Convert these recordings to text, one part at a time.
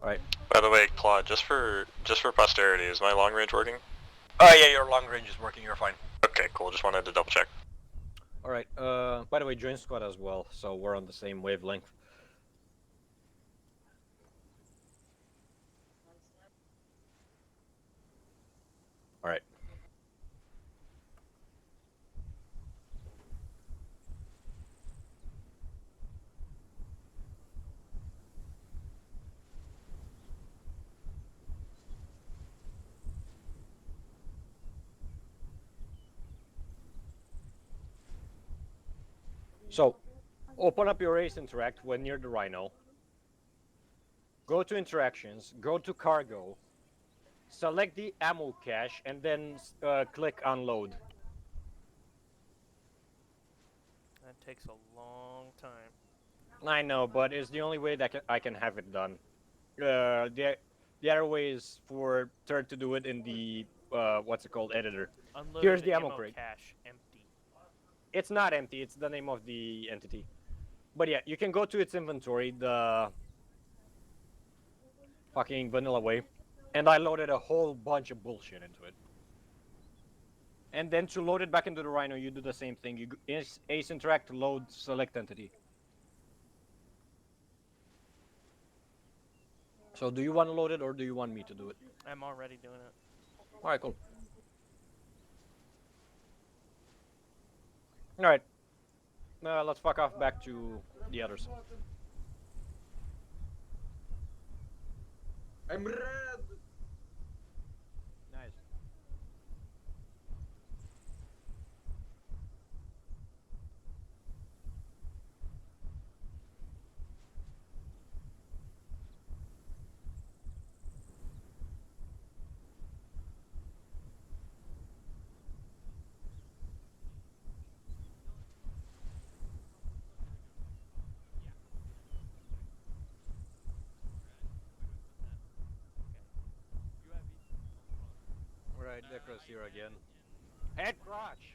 Alright. By the way, Claude, just for posterity, is my long range working? Oh yeah, your long range is working, you're fine. Okay, cool, just wanted to double check. Alright, by the way, join squad as well, so we're on the same wavelength. Alright. So, open up your Ace Interact when near the Rhino. Go to Interactions, go to Cargo, select the ammo cache, and then click Unload. That takes a long time. I know, but it's the only way that I can have it done. The other way is for Third to do it in the, what's it called, editor. Unloaded Here's the ammo crate. cache empty. It's not empty, it's the name of the entity. But yeah, you can go to its inventory, the fucking vanilla way, and I loaded a whole bunch of bullshit into it. And then to load it back into the Rhino, you do the same thing. You Ace Interact, load, select entity. So do you want to load it or do you want me to do it? I'm already doing it. Alright, cool. Alright. Let's fuck off back to the others. I'm red! Nice. Alright, Decra's here again. Head crotch!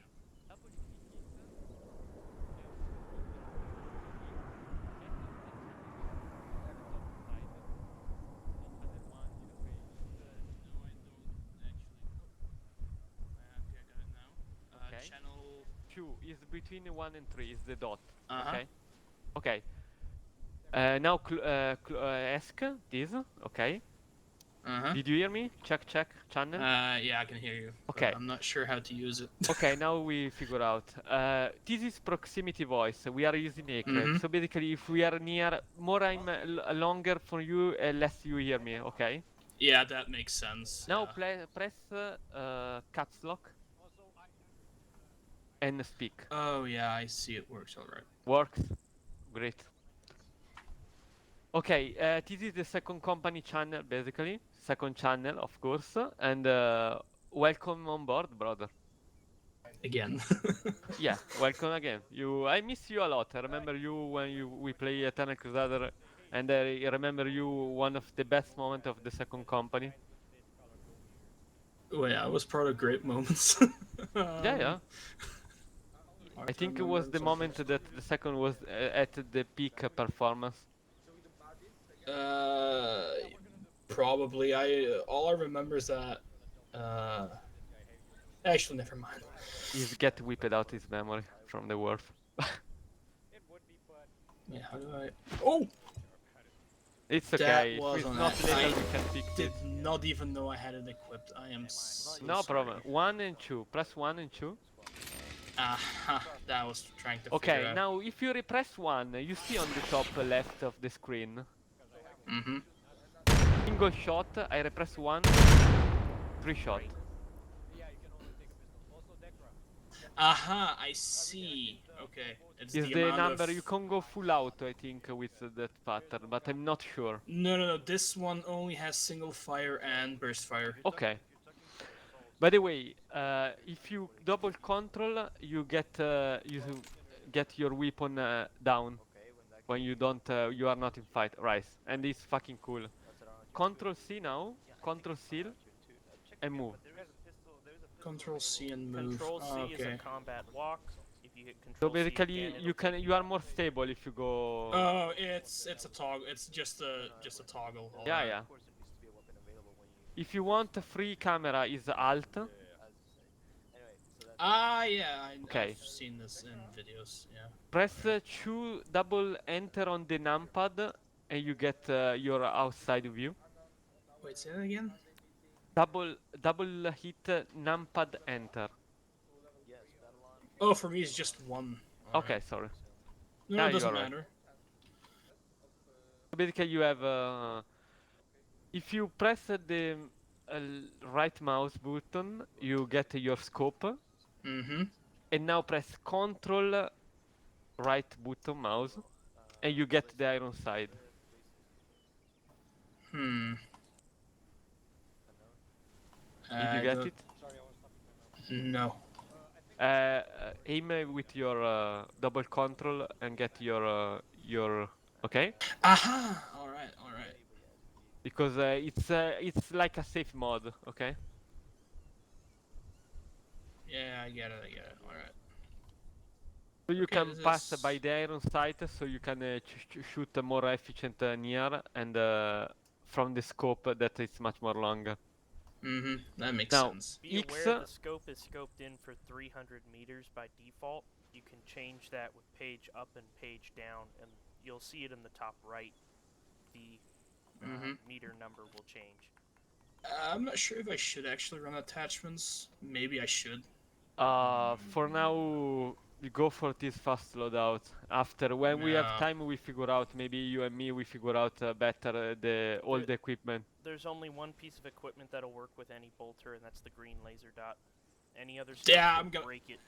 Okay. Channel 2 is between 1 and 3 is the dot. Uh-huh. Okay. Now ask this. Okay. Uh-huh. Did you hear me? Check channel. Yeah, I can hear you. Okay. I'm not sure how to use it. Okay, now we figure out. This is proximity voice. We are using acre. So basically, if we are near, more I'm longer for you, less you hear me. Okay. Yeah, that makes sense. Now yeah. press caps lock and speak. Oh yeah, I see it works alright. Works. Great. Okay, this is the second company channel, basically. Second channel, of course. And welcome on board, brother. Again. Yeah, welcome again. I miss you a lot. I remember you when we play Eternal Crusader, and I remember you one of the best moments of the second company. Oh yeah, it was part of great moments. Yeah. I think it was the moment that the second was at the peak performance. Probably. All I remember is that. Actually, never mind. He's get whipped out his memory from the wharf. Yeah, how do I? Oh! It's okay. That If it's wasn't not it. legal, I we can fix did it. not even know I had it equipped. I am so No sorry. problem. 1 and 2. Press 1 and 2. That was trying to Okay, figure out. now if you repress 1, you see on the top left of the screen. Mm-hmm. Single shot, I repress 1, 3 shot. Aha, I see. Okay. It's Is the number, you can go full auto, I think, with that pattern, but I'm not sure. No. This one only has single fire and burst fire. Okay. By the way, if you double control, you get your weapon down when you don't you are not in fight. Right, and it's fucking cool. Control C now. Control C and move. Control C and move. Control C is okay. a combat walk. If You hit So Control C basically, again, you it'll take you are more stable if you go. Oh, it's a toggle. It's just a toggle. Yeah, alright. yeah. If you want a free camera, is Alt. Ah, yeah, Okay. I've seen this in videos. Yeah. Press double enter on the numpad, and you get your outside view. Wait, say that again. Double hit numpad enter. Oh, for me it's just one. Okay, Alright. sorry. No, Yeah, it you doesn't are right. matter. So basically, you have. If you press the right mouse button, you get your scope, Mm-hmm. and now press Control right button mouse, and you get the iron side. Hmm. Did you I get don't. it? No. Aim with your double control and get your okay, Aha! Alright, alright. because it's like a safe mod, okay? Yeah, I get it, alright. So you Okay, can this pass is... by the iron sight, so you can shoot more efficient near, and from the scope that is much more longer. Mm-hmm, that makes Now, sense. Be X, aware the scope is scoped in for 300 meters by default. You can change that with page up and page down, and you'll see it in the top right. The meter number will change. I'm not sure if I should actually run attachments. Maybe I should. for now, we go for this fast loadout. After, when we have Yeah. time, we figure out, maybe you and me, we figure out better all the equipment. There's only one piece of equipment that'll work with any bolter, and that's the green laser dot. Any other stuff Yeah, will I'm gonna... break it.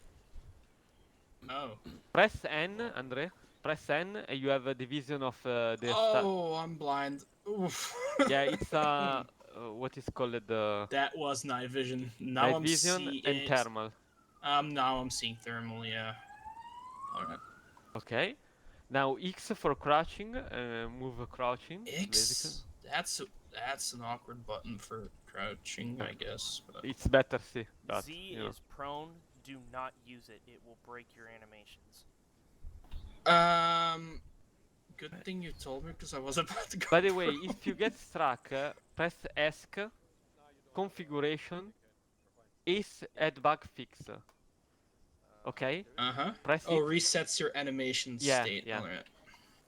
Oh. Press N, Andre. Press N, and you have a division of the Oh, I'm blind. Oof. Yeah, it's what is called the That was night vision. Now night I'm vision seeing and it. thermal. Now I'm seeing thermal, yeah. Alright. Okay. Now X for crouching, move crouching. Basically. X? That's an awkward button for crouching, I guess. But... It's better C. But, Z you know. is prone. Do not use it. It will break your animations. Good thing you told me because I was about to go. By the way, if you get struck, press ESC, configuration, is add bug fix. Okay? Uh-huh. Press Oh, it. resets your animation Yeah, state. yeah. Alright.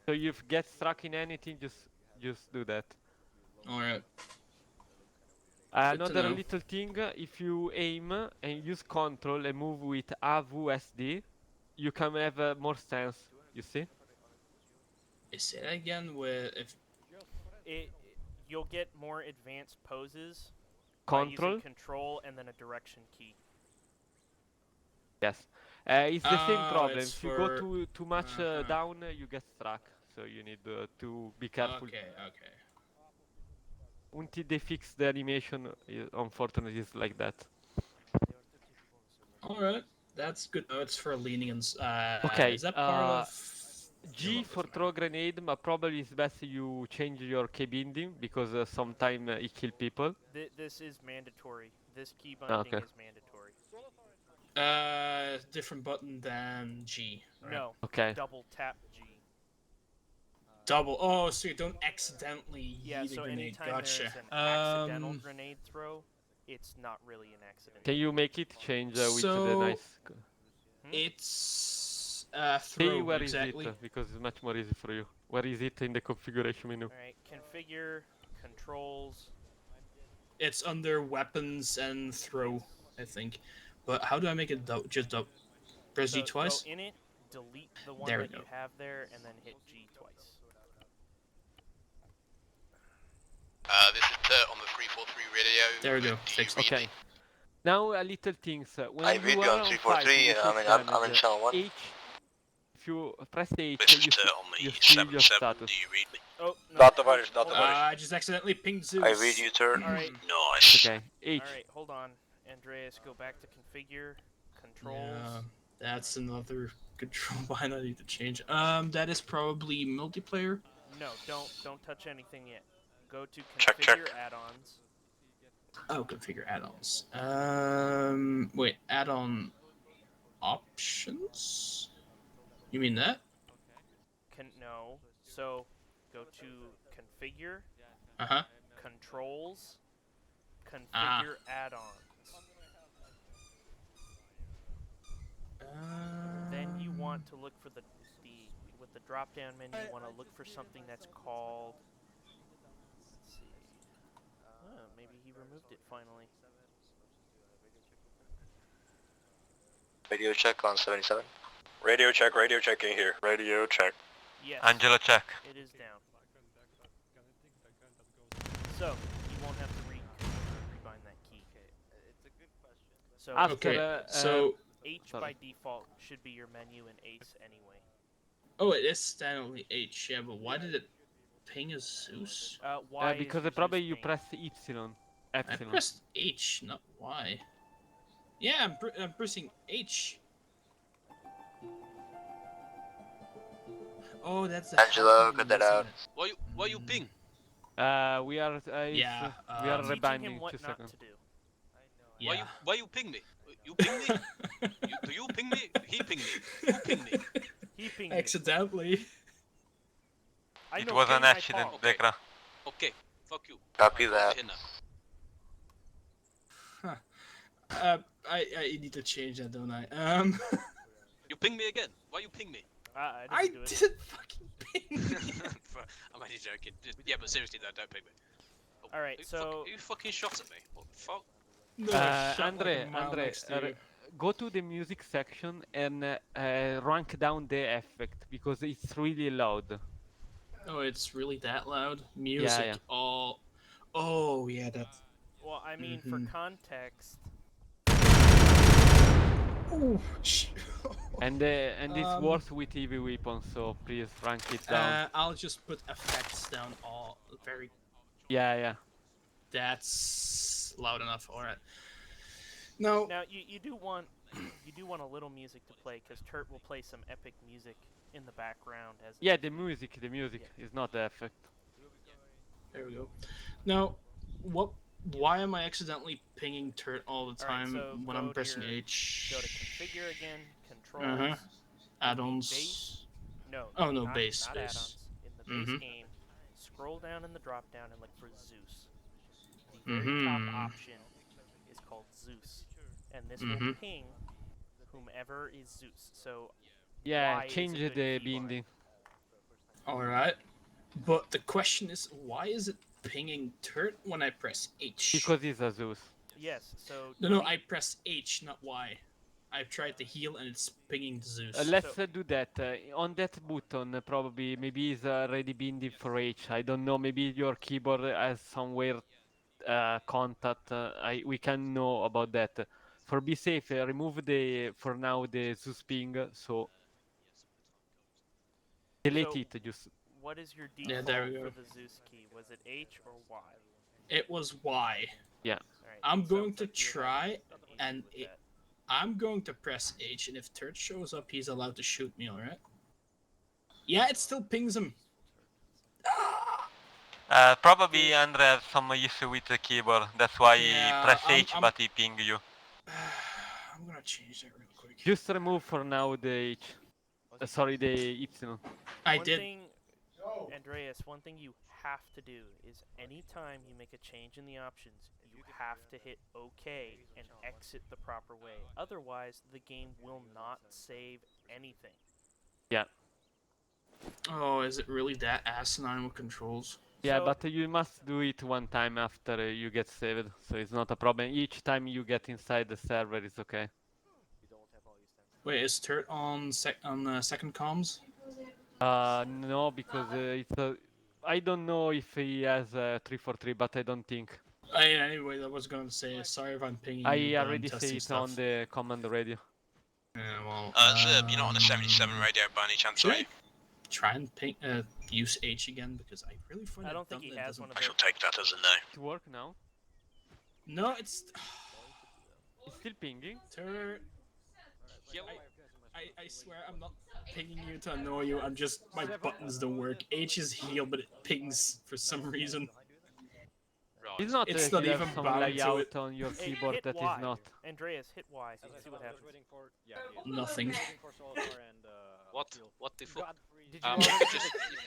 So if you get struck in anything, just do that. Alright. Another know. little thing, if you aim and use control and move with AVSD, you can have more stance, you see? Say that again with if You'll get more advanced poses Control? by using control and then a direction key. Yes. It's the same problem. it's If you go for- too much down, you get struck. So you need to be careful. Okay. Until they fix the animation, unfortunately, it's like that. Alright. That's good notes for leaning and Okay, is that part of G for throw grenade, but probably it's best you change your key binding because sometimes it kill people. This is mandatory. This key binding is mandatory. different button than G. Right? No. Okay. Double tap G. Double. Oh, so you don't accidentally Yeah, yeet a so grenade. anytime Gotcha. there's an accidental grenade throw, it's not really an accident. Can you make it change with the So- nice... It's Say throw where exactly. is it, because it's much more easy for you. Where is it in the configuration menu? Alright, configure, controls. It's under weapons and throw, I think. But how do I make it just press G So twice? go in it, delete the one There we that you go. have there, and then hit G twice. This is Turt on the 343 radio. There we go, Do you fixed. read Okay. me? Now little things. When I you read you are on on 343, fight, you I'm take in damage. channel 1. H, if you press H, This is you, Turt on you the see your 77. status. Do you read me? Oh, no. Data virus, data hold on. virus. I just accidentally pinged Zeus. I read you, Turt. Alright. Nice. Okay, H. Alright, hold on. Andreas, go back to configure, controls. Yeah, that's another control bind I need to change. That is probably multiplayer. No, don't touch anything yet. Go to Check, configure check. add-ons. Oh, configure add-ons. Wait, add-on. options? You mean that? No. So go to configure, Uh-huh. controls, Ah. configure add-ons. Then you want to look for the with the drop-down menu. You want to look for something that's called. Let's see. Oh, maybe he removed it finally. Radio check on 77. Radio checking here. Radio check. Yes. Angela check. It is down. So you won't have to rebind that key. It's a good question. So After, Okay, so... H sorry. by default should be your menu in Ace anyway. Oh, it is standardly H, yeah, but why did it ping as Zeus? Y because is probably Zeus you ping. press Epsilon. I Epsilon. pressed H, not Y. Yeah, I'm pressing H. Oh, that's the Angela, happy cut that missing out. it. Why you ping? We are. Yeah, we are I'm Teaching rebinding him what 2 not seconds. to do. Yeah. Why you ping me? You ping me? Do you ping me? He ping me. Who ping me? He pinged me. Accidentally. I It know was ping an my accident, fault. Okay. Dekra. Okay, fuck you. Copy I'm that. here now. I need to change that, don't I? You ping me again. Why you ping me? I I didn't do it. didn't fucking ping. I'm only joking. Yeah, but seriously, though, don't ping me. Oh, Alright, you so- you fucking shot at me. What the fuck? No, I shot like Andre, a mile next to you. go to the music section and rank down the effect because it's really loud. Oh, it's really that loud? Music yeah. all... Oh, yeah, that's... Well, I mean, for Mhm. context, Oh, And it's Um, worse with heavy weapons, so please rank it down. I'll just put effects down all very... Yeah. That's loud enough, alright. No, now you do want a little music to play because Turt will play some epic music in the background as. Yeah, the music is not the effect. there we go. Now, why am I accidentally pinging Turt all the Alright, time so when go I'm to pressing your- H? Go to configure again, controls. Uh-huh. the Add-ons. base. No. Oh, no, not, base, Not base. add-ons. In the base Mhm. game, scroll down in the drop down and look for Zeus. The very top option is called Zeus, and this will Mhm. ping whomever is Zeus. So Yeah, Y is a change good the keyboard. binding. Alright. But the question is, why is it pinging Turt when I press H? Because it's a Zeus. Yes. So No, I press H, not Y. I've tried to heal and it's pinging Zeus. Let's do that. On that button, probably, maybe it's already binding for H. I don't know, maybe your keyboard has somewhere contact. We can know about that. For be safe, remove for now the Zeus ping, so delete So- it just. what is your Yeah, default there we for go. the Zeus key? Was it H or Y? It was Y. Yeah. Alright, I'm it going sounds to like you have try, an issue and with that. I'm going to press H, and if Turt shows up, he's allowed to shoot me, alright? Yeah, it still pings him. Probably Andre has some issue with the keyboard. That's why Yeah, he press I'm- H, I'm- but he ping you. I'm gonna change that real quick. Just remove for now the H. Sorry, the Epsilon. I One did. thing, Andreas, one thing you have to do is anytime you make a change in the options, you have to hit OK and exit the proper way. Otherwise, the game will not save anything. Yeah. Oh, is it really that asinine with controls? Yeah, So- but you must do it one time after you get saved, so it's not a problem. Each time you get inside the server, it's okay. Wait, is Turt on second comms? No, because it's I don't know if he has 343, but I don't think. Anyway, I was going to say, sorry if I'm pinging I you, but I'm already say testing it stuff. on the command radio. Yeah, well, Zerb, you're not on the 77 radio by any chance, should are I you? try and use H again? Because I really find I it don't think dumb he that it has doesn't- one of I shall those. take that as a no. To work now. No, it's... It's still pinging. Turt... I swear I'm not pinging you to annoy you, I'm just... My buttons don't work. H is heal, but it pings for some reason. Right, It's not It's if not you have even some bound to layout it. on your Hey, keyboard hit that Y. is not. Andreas, hit Y so you As I can see said, what I was happens. waiting for he is. Nothing. I was waiting for Solazar and What? Seal. What the fuck? Godfrey, Did you Um, already you do just the- you,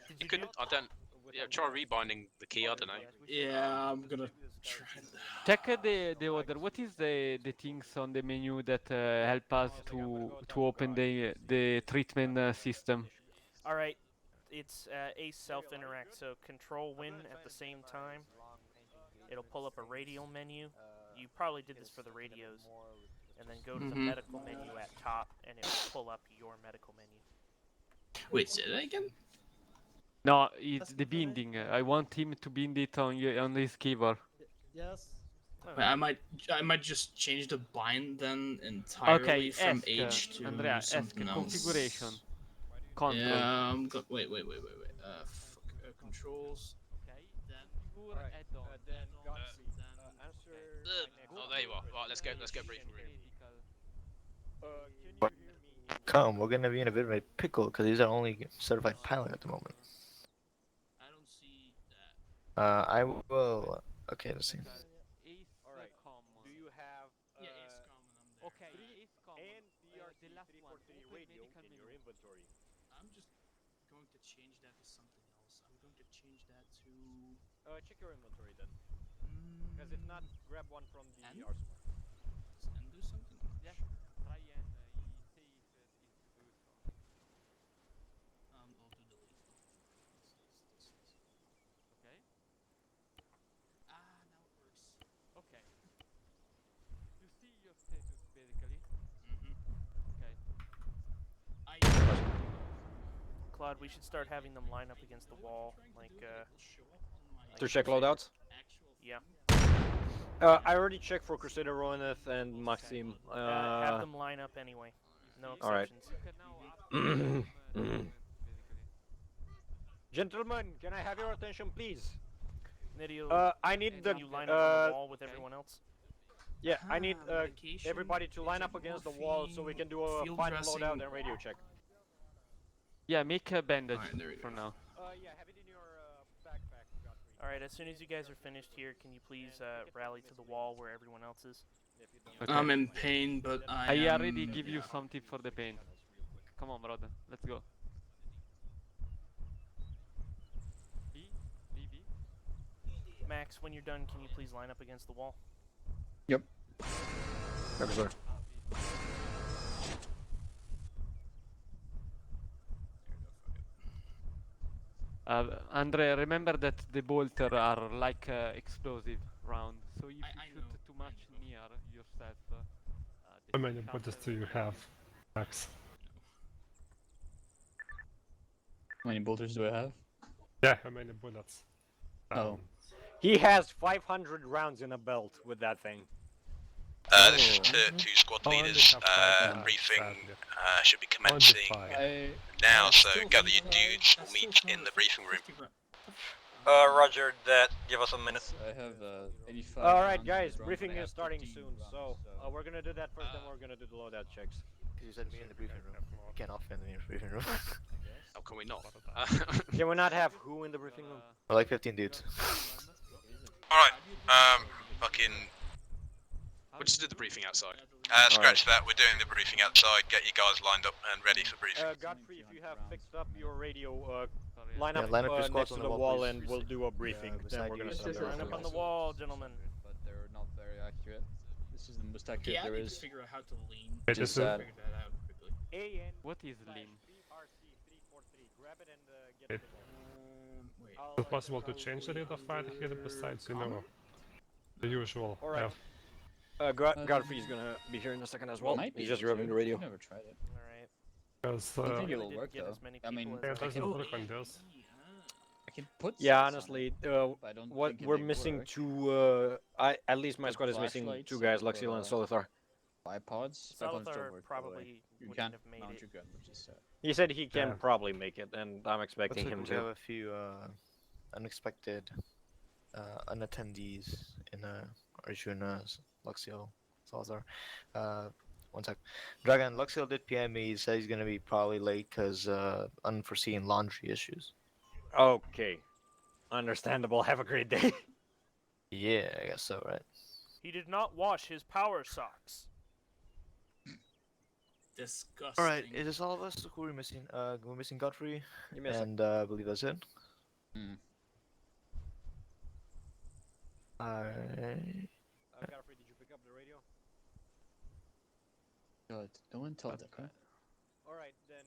Did you you could. do? I don't. Yeah, try rebinding the key. I don't know. Yeah, I'm gonna try. Check the order. What is the things on the menu that help us to open the treatment system? All right. It's a self-interact, so control win at the same time. It'll pull up a radial menu. You probably did this for the radios. And then go to the medical menu at top, and it will pull up your medical menu. Wait, say that again? No, it's the binding. I want him to bind it on his keyboard. Yes. Wait, I might just change the bind then entirely Okay, from ask H to Andrea. Ask something else. configuration. Control. Yeah, wait. Controls. Okay. Then Alright, add-on. then Godfrey, then answer. Oh, there you are. Right, let's go briefing room. Can you hear me? Come, we're gonna be in a bit of a pickle because he's our only certified pilot at the moment. I don't see that. I will. Okay, let's see. Alright. Do you have Yeah, it's common. I'm there. Okay, it's common. and DRC the last one, 343 open radio medical in your menu. inventory? I'm just going to change that to something else. I'm going to change that to. Check your inventory then. Because if not, grab one from the And? arsenal. Does N do something? I'm not Yeah. sure. Try and he says it to do so. I'll do delete. This is. Okay. Ah, now it works. Okay. You see your status basically. Okay. I. Claude, we should start having them line up against the wall, like, To check loadouts? yeah. I already checked for Crusader Rowaneth and Maxim. Have them line up anyway. No Alright. exceptions. You can now upgrade them, basically. Gentlemen, can I have your attention, please? Nidio, I need the can you line up on the wall with everyone else? yeah. I need medication, everybody to line up against the wall so we can do a field final dressing. loadout and radio check. Yeah, make a bandage Alright, there we for go. now. Yeah, have it in your backpack, Godfrey. All right. As soon as you guys are finished here, can you please rally to the wall where everyone else is? Okay. I'm in pain, but I I am, already give you yeah. something for the pain. Come on, brother. Let's go. B, B, B. Max, when you're done, can you please line up against the wall? Yep, sir. Andre, remember that the bolter are like explosive round. So if you I shoot know, too much near yourself, How many bullets do you have, Max? How many bolters do I have? Yeah, how many bullets? Oh. He has 500 rounds in a belt with that thing. This is to squad Oh, only leaders. have five, Briefing sadly. should be Only commencing five. now, so still gather your have, dudes. I We'll still meet have in the briefing room. 50 gra- Roger that. Give us a minute. I have 85. All right, rounds in the guys. drum, Briefing but I is have starting 15 soon, rounds, so we're gonna do that first. Then we're gonna do the loadout checks. You said me in the briefing room. You can't offend me in the briefing room. How can we not? Can we not have who in the briefing room? We're like 15 dudes. Alright, fucking. We'll just do the briefing outside. Scratch that. We're doing the briefing outside. Get you guys lined up and ready for briefing. Godfrey, if you have fixed up your radio, Sorry, line Yeah, up, line up your squads next to on the the wall, wall, please. and we'll do a briefing. then beside we're you gonna is send the the Line up on the results. wall, gentlemen. But they're not very accurate. This is the most accurate Yeah, I there need to is. figure out how to lean. Wait, Just this is sad. Figure that out quickly. AN What is lean? RC343. Grab it and get It- to the wall. Wait. Is it possible to change the rate of fire here besides, you know, the usual? Alright. Godfrey's gonna be here in a second as well. Might be He's just able grabbing to. the radio. I've never tried it. All right. Because, I think Really it'll didn't work get though. as many I mean, people yeah, as it I doesn't hoped. work on this. I can put. Yeah, sets on it, honestly, but I don't what think we're they missing work. two. At least my Put squad is missing flashlights two guys, and put, Luxil and Solithar. Bipods. Bipods don't Salazar work. by the way. probably You wouldn't can have made mount it. your gun, which is sad. He said he can Yeah. probably make it, and I'm expecting Looks like him we have to. a few unexpected unattendees in Arjuna, Luxio, Salazar. One sec. Dragon, Luxio did PM me. He said he's gonna be probably late because unforeseen laundry issues. Okay, understandable. Have a great day. Yeah, I guess so, right? He did not wash his power socks. Disgusting. Alright, it is all of us. Who are we missing? We're missing Godfrey, You missing. and I believe that's it. Hmm. Alright. Godfrey, did you pick up the radio? God, no one told Declan. Alright, then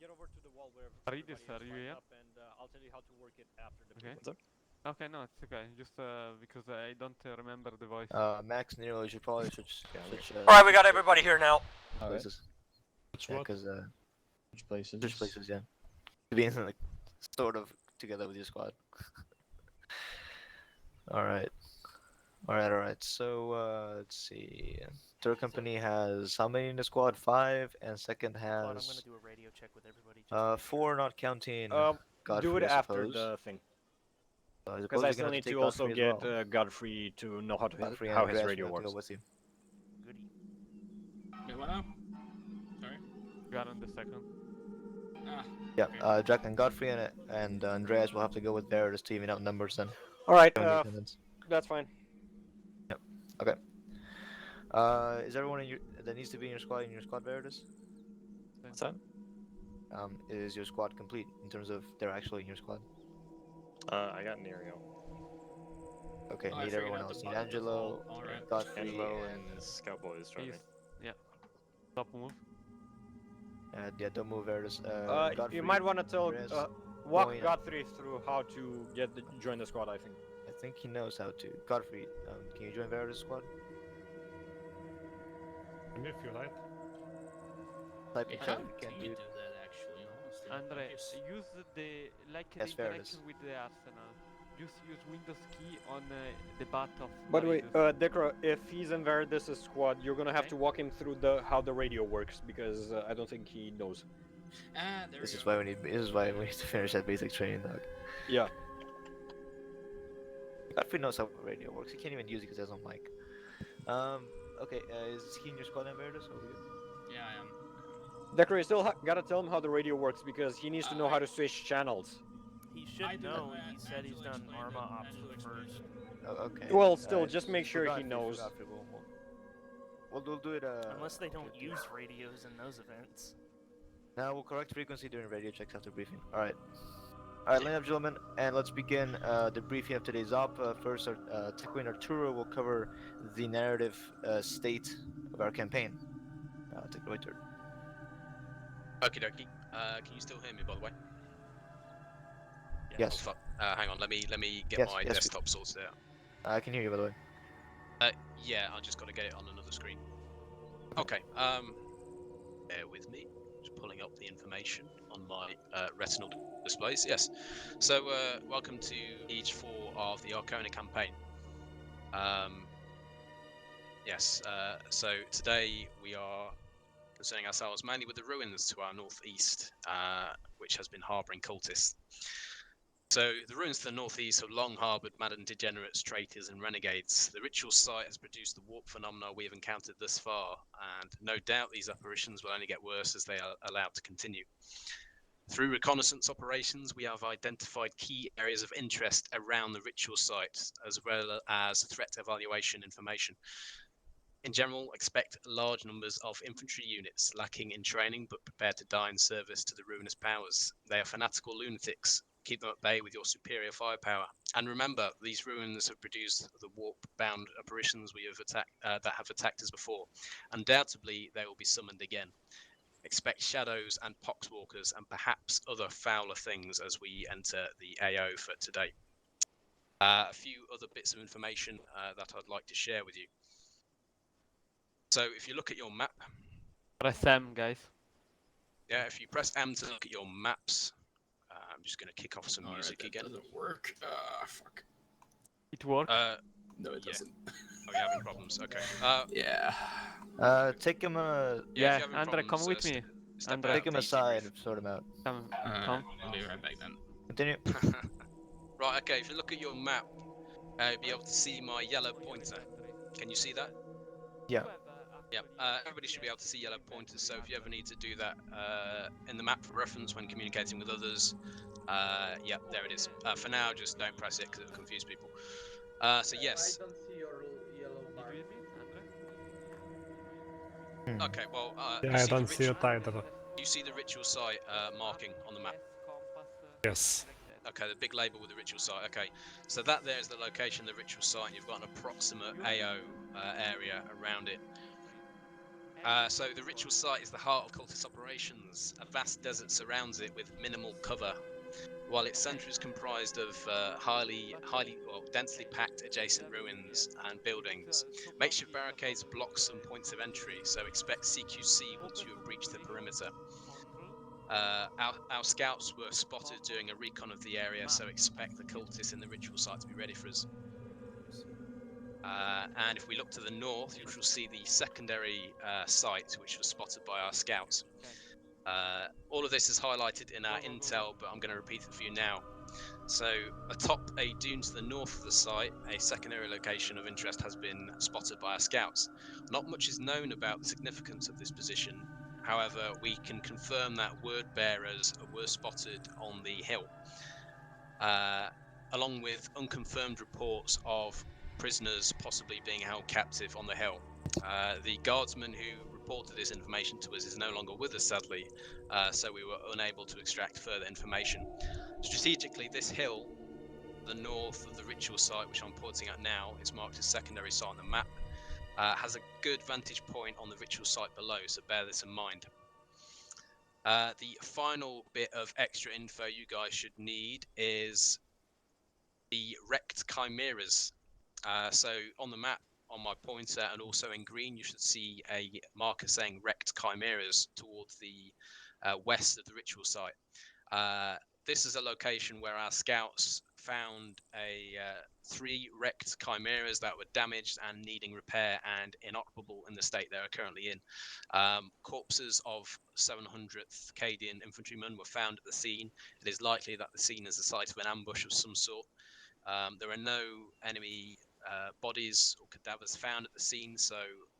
get over to the wall where Radius, everybody is are you lined here? up, and I'll tell you how to work it after the Okay. briefing. Okay, no, it's okay. Just because I don't remember the voice. Max, Nero, you should probably switch. Alright, we got everybody here now. Alright, Places. Which Yeah, what? because which places? switch places, yeah. To be like sort of together with your squad. Alright. Alright. So let's see. Third company has how many in the squad? 5, and second Hold on, I'm gonna has do a radio check with everybody. Just to make 4, sure. not counting Do Godfrey, it I after suppose. the thing. I Because suppose I we're still gonna need take to also Godfrey as get well. Godfrey to know how to Godfrey how and his Andreas radio will have to works. go with you. Goody. Wait, what now? Sorry. You are on the second. Ah. Yeah, Jack and Godfrey and Andreas will have to go with Veritas to even out numbers then. Alright, Join the attendance. that's fine. Okay. Is everyone that needs to be in your squad Veritas? What's that? Is your squad complete in terms of they're actually in your squad? I got Nerio. Okay, Oh, I need figured everyone out the else. bug Need of the Angelo, vault, alright. Godfrey, Angelo and and Scoutboy is driving. Yeah. Stop move. yeah, don't move Veritas. Godfrey, You might want to tell Andreas, walk going up. Godfrey through how to join the squad. I think. I think he knows how to. Godfrey, can you join Veritas squad? And if you like. Type in Hey, chat how if you do can, you dude. do that actually? Honestly, Andre, Yes. use the like the Yes, Veritas. interaction with the arsenal. Just use Windows key on the bat of. By the way, Maridus. Decro, if he's in Veritas' squad, you're gonna have Okay. to walk him through how the radio works because I don't think he knows. Ah, there This we is go. why we need. This is why we need to finish that basic training, dog. Yeah. Godfrey knows how radio works. He can't even use it because he has no mic. Okay. Is he in your squad then, Veritas? Or we good? Yeah, I am. Decro, you still gotta tell him how the radio works because he needs to know how to I- switch channels. He I should do know. that. He said he's Angelo done explained Arma it. Ops Angelo explained first. it. Oh, okay. Well, still, just make sure for he Godfrey, knows. For Godfrey, we'll do it. Unless they okay, don't okay. use radios in those events. Now we'll correct frequency during radio checks after briefing. Alright. Alright, line up, gentlemen, and let's begin the briefing of today's op. First, our Tequin Arturo will cover the narrative state of our campaign. Take it away, Tur. Okie dokie. Can you still hear me, by the way? Oh Yes. fuck. Hang on. Let me get Yes, my yes, we- desktop sorted out. I can hear you, by the way. Yeah, I just got to get it on another screen. Okay. Bear with me. Just pulling up the information on my retinal displays. Yes. So, welcome to Siege 4 of the Arcona campaign. Yes. So today we are concerning ourselves mainly with the ruins to our northeast, which has been harbouring cultists. So the ruins to the northeast have long harboured maddened degenerates, traitors and renegades. The ritual site has produced the warp phenomena we have encountered thus far, and no doubt these apparitions will only get worse as they are allowed to continue. Through reconnaissance operations, we have identified key areas of interest around the ritual site, as well as threat evaluation information. In general, expect large numbers of infantry units lacking in training but prepared to die in service to the ruinous powers. They are fanatical lunatics. Keep them at bay with your superior firepower. And remember, these ruins have produced the warp-bound apparitions we have that have attacked us before. Undoubtedly, they will be summoned again. Expect shadows and poxwalkers and perhaps other fouler things as we enter the AO for today. A few other bits of information that I'd like to share with you. So if you look at your map, Press M, guys. yeah, if you press M to look at your maps, I'm just going to kick off some music that again. doesn't work. Fuck. It works. No, it Yeah. doesn't. Oh, you're having problems. Okay. Yeah. Take him. Yeah, Yeah, if you're having Andre, problems, come with me. step Andre. out, Take him please aside debrief. and sort him out. Come. I'll be right back then. Continue. Right. Okay. If you look at your map, you'll be able to see my yellow pointer. Can you see that? Yeah. Yep. Everybody should be able to see yellow pointers. So if you ever need to do that in the map for reference when communicating with others, yeah, there it is. For now, just don't press it because it'll confuse people. So yes. I don't see your yellow Did bar. you hear me, Andre? Okay. Well, Yeah, you I see the don't see ritual. it either. You see the ritual site marking on the map. Yes, compass. Yes. Like that. Okay, the big label with the ritual site. Okay, so that there is the location of the ritual site, and you've got an approximate AO area around it. So the ritual site is the heart of cultist operations. A vast desert surrounds it with minimal cover, while its centre is comprised of densely packed adjacent ruins and buildings. Makeshift barricades block some points of entry, so expect CQC once you have breached the perimeter. Our scouts were spotted during a recon of the area, so expect the cultists in the ritual site to be ready for us. And if we look to the north, you shall see the secondary site, which was spotted by our scouts. All of this is highlighted in our intel, but I'm going to repeat it for you now. So, atop a dune to the north of the site, a secondary location of interest has been spotted by our scouts. Not much is known about the significance of this position. However, we can confirm that word bearers were spotted on the hill, along with unconfirmed reports of prisoners possibly being held captive on the hill. The guardsman who reported this information to us is no longer with us, sadly, so we were unable to extract further information. Strategically, this hill, the north of the ritual site, which I'm pointing at now, is marked as secondary site on the map, has a good vantage point on the ritual site below, so bear this in mind. The final bit of extra info you guys should need is the wrecked chimeras. So on the map, on my pointer, and also in green, you should see a marker saying wrecked chimeras towards the west of the ritual site. This is a location where our scouts found 3 wrecked chimeras that were damaged and needing repair and inoperable in the state they are currently in. Corpses of 700th Cadian infantrymen were found at the scene. It is likely that the scene is the site of an ambush of some sort. There are no enemy bodies or cadavers found at the scene, so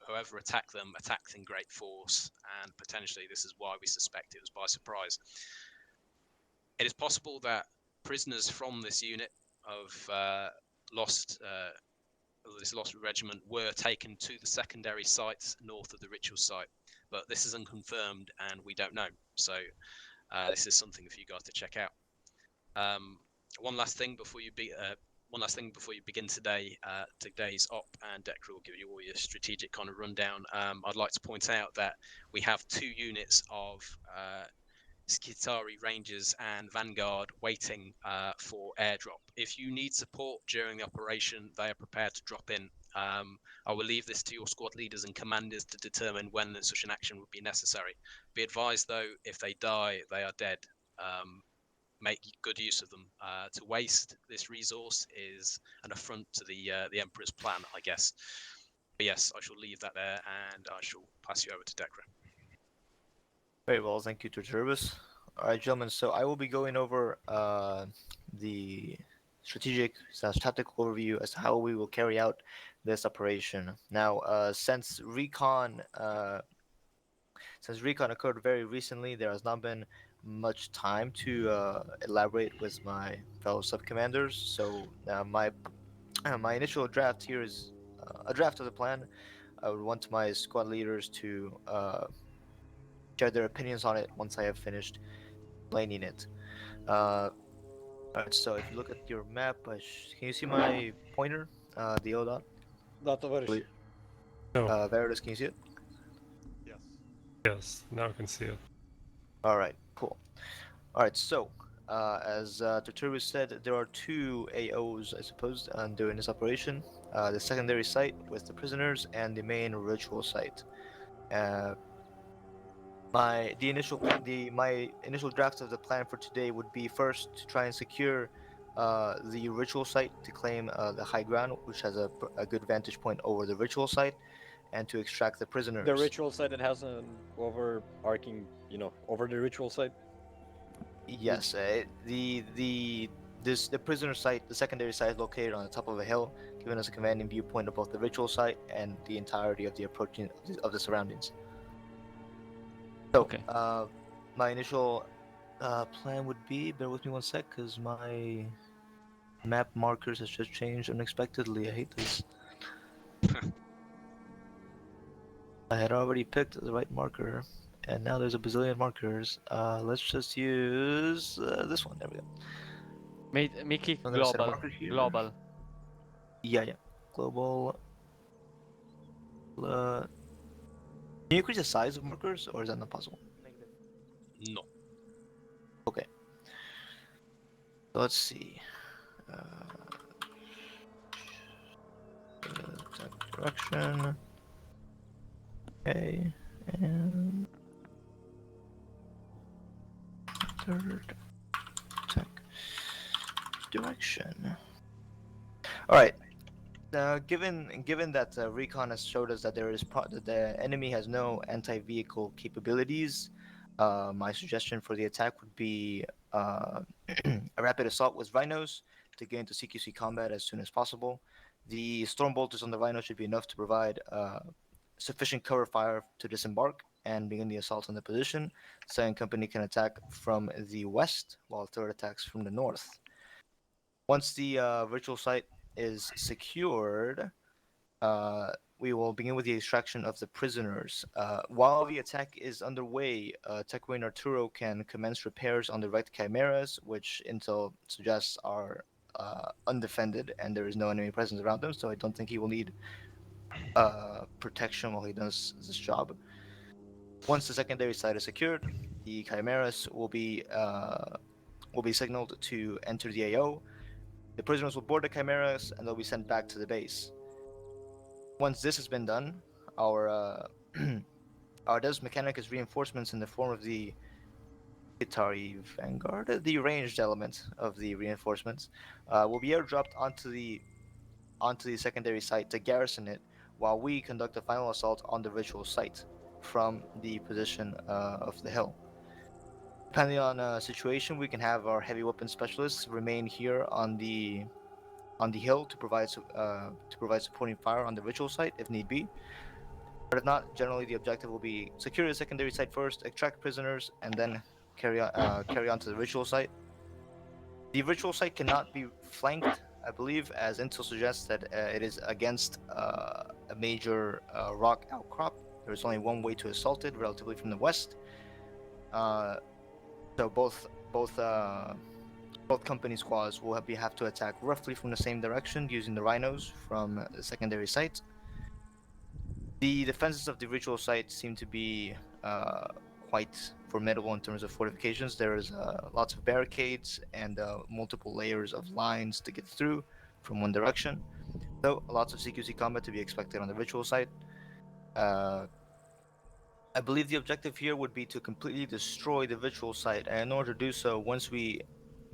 whoever attacked them attacked in great force, and potentially this is why we suspect it was by surprise. It is possible that prisoners from this unit of this lost regiment were taken to the secondary sites north of the ritual site, but this is unconfirmed and we don't know. So this is something for you guys to check out. One last thing before you begin today's op, and Decker will give you all your strategic kind of rundown. I'd like to point out that we have 2 units of Skitari Rangers and Vanguard waiting for airdrop. If you need support during the operation, they are prepared to drop in. I will leave this to your squad leaders and commanders to determine when such an action would be necessary. Be advised though, if they die, they are dead. Make good use of them. To waste this resource is an affront to the Emperor's plan, I guess. But yes, I shall leave that there, and I shall pass you over to Dekra. Very well, thank you to Jervis. Alright, gentlemen, so I will be going over the strategic / tactical overview as to how we will carry out this operation. Now, since recon occurred very recently, there has not been much time to elaborate with my fellow sub-commanders. So my initial draft here is a draft of the plan. I would want my squad leaders to share their opinions on it once I have finished explaining it. Alright, so if you look at your map, can you see my pointer? The O dot? Not over. No. Veritas, can you see it? Yes. Yes, now I can see it. Alright, cool. Alright, so as Turturus said, there are 2 AOs, I suppose, during this operation. The secondary site with the prisoners and the main ritual site. My initial draft of the plan for today would be first to try and secure the ritual site to claim the high ground, which has a good vantage point over the ritual site, and to extract the prisoners. The ritual site that has an overarching, over the ritual site. Yes, the prisoner site, the secondary site, is located on the top of a hill, giving us a commanding viewpoint of both the ritual site and the entirety of the approaching of the surroundings. So, Okay. my initial plan would be, bear with me one sec, because my Map markers has just changed unexpectedly. I hate this. I had already picked the right marker, and now there's a bazillion markers. Let's just use this one. There we go. Make it I'm gonna set a global. marker here. Global. Yeah. Global. Can you increase the size of markers, or is that not possible? Negative. No. Okay. So let's see. Direction. Okay, and third tech direction. All right. Given that recon has showed us that that the enemy has no anti-vehicle capabilities, my suggestion for the attack would be a rapid assault with rhinos to get into CQC combat as soon as possible. The storm bolters on the rhino should be enough to provide sufficient cover fire to disembark and begin the assault on the position. Second company can attack from the west, while third attacks from the north. Once the virtual site is secured, we will begin with the extraction of the prisoners. While the attack is underway, Techway and Arturo can commence repairs on the wrecked chimeras, which intel suggests are undefended and there is no enemy presence around them, so I don't think he will need protection while he does this job. Once the secondary site is secured, the chimeras will be signaled to enter the AO. The prisoners will board the chimeras and they'll be sent back to the base. Once this has been done, our our Deus Mechanicus reinforcements in the form of the Atari Vanguard, the ranged element of the reinforcements, will be airdropped onto the secondary site to garrison it, while we conduct a final assault on the ritual site from the position of the hill. Depending on situation, we can have our heavy weapon specialists remain here on the hill to provide supporting fire on the ritual site if need be. But if not, generally the objective will be secure the secondary site first, extract prisoners, and then carry on to the ritual site. The ritual site cannot be flanked, I believe, as intel suggests that it is against a major rock outcrop. There is only one way to assault it, relatively from the west. So both company squads will have to attack roughly from the same direction using the rhinos from the secondary site. The defenses of the ritual site seem to be quite formidable in terms of fortifications. There is lots of barricades and multiple layers of lines to get through from one direction. So lots of CQC combat to be expected on the ritual site. I believe the objective here would be to completely destroy the ritual site, and in order to do so, once we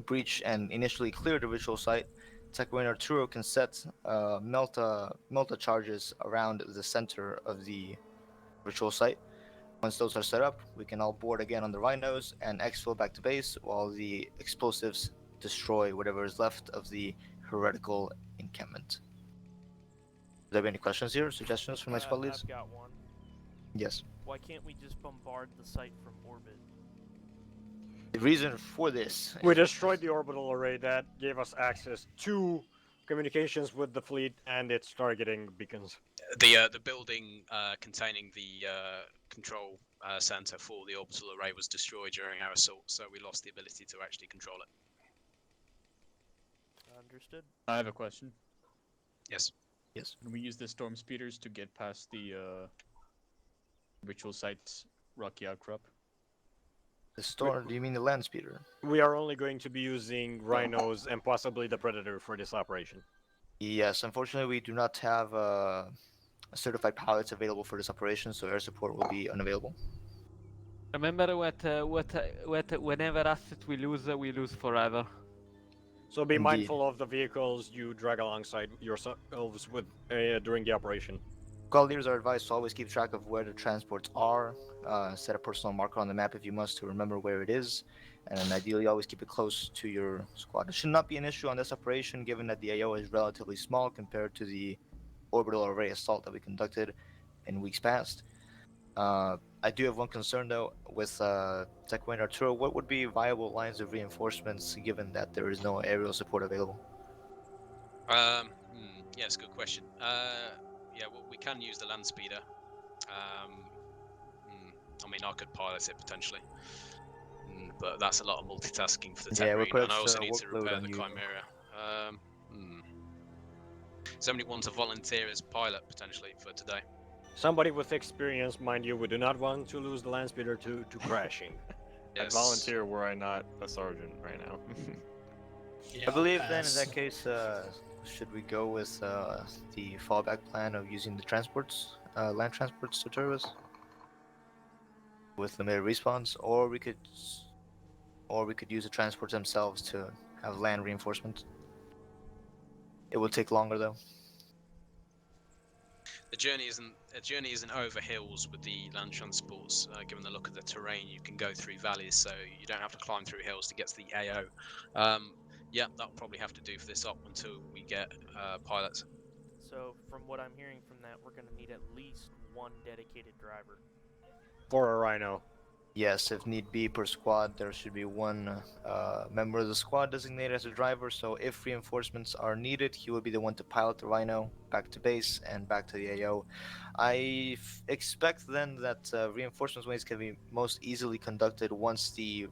breach and initially clear the ritual site, Tekra and Arturo can set Melta charges around the center of the ritual site. Once those are set up, we can all board again on the rhinos and exfil back to base while the explosives destroy whatever is left of the heretical encampment. Do there be any questions here, suggestions from my squad leads? I've got one. Yes. Why can't we just bombard the site from orbit? The reason for this. We destroyed the orbital array that gave us access to communications with the fleet and its targeting beacons. The building containing the control center for the orbital array was destroyed during our assault, so we lost the ability to actually control it. Understood. I have a question. Yes. Yes. Can we use the storm speeders to get past the ritual site's rocky outcrop? The storm? Do you mean the land speeder? We are only going to be using rhinos and possibly the predator for this operation. Yes, unfortunately, we do not have certified pilots available for this operation, so air support will be unavailable. Remember whenever asset we lose forever. So be Indeed. mindful of the vehicles you drag alongside yourselves with during the operation. Squad leaders are advised to always keep track of where the transports are. Set a personal marker on the map if you must to remember where it is, and ideally always keep it close to your squad. It should not be an issue on this operation, given that the AO is relatively small compared to the orbital array assault that we conducted in weeks past. I do have one concern though with Tekwa and Arturo. What would be viable lines of reinforcements given that there is no aerial support available? Yeah, it's a good question. Yeah, well, we can use the land speeder. I mean, I could pilot it potentially, but that's a lot of multitasking for the Yeah, we'll Tech put and I also extra need to workload repair on the you. Chimera. Somebody wants to volunteer as pilot potentially for today. Somebody with experience, mind you, we do not want to lose the land speeder to crashing. I'd Yes. volunteer were I not a sergeant right now. Yeah, I believe I'll then in pass. that case, should we go with the fallback plan of using the transports, land transports to Turvis, with limited respawns, or we could use the transports themselves to have land reinforcement. It will take longer though. The journey isn't over hills with the land transports. Given the look of the terrain, you can go through valleys, so you don't have to climb through hills to get to the AO. Yeah, that'll probably have to do for this op until we get pilots. So, from what I'm hearing from that, we're going to need at least one dedicated driver. For a Rhino. Yes, if need be per squad, there should be one member of the squad designated as a driver. So if reinforcements are needed, he will be the one to pilot the Rhino back to base and back to the AO. I expect then that reinforcements waves can be most easily conducted once the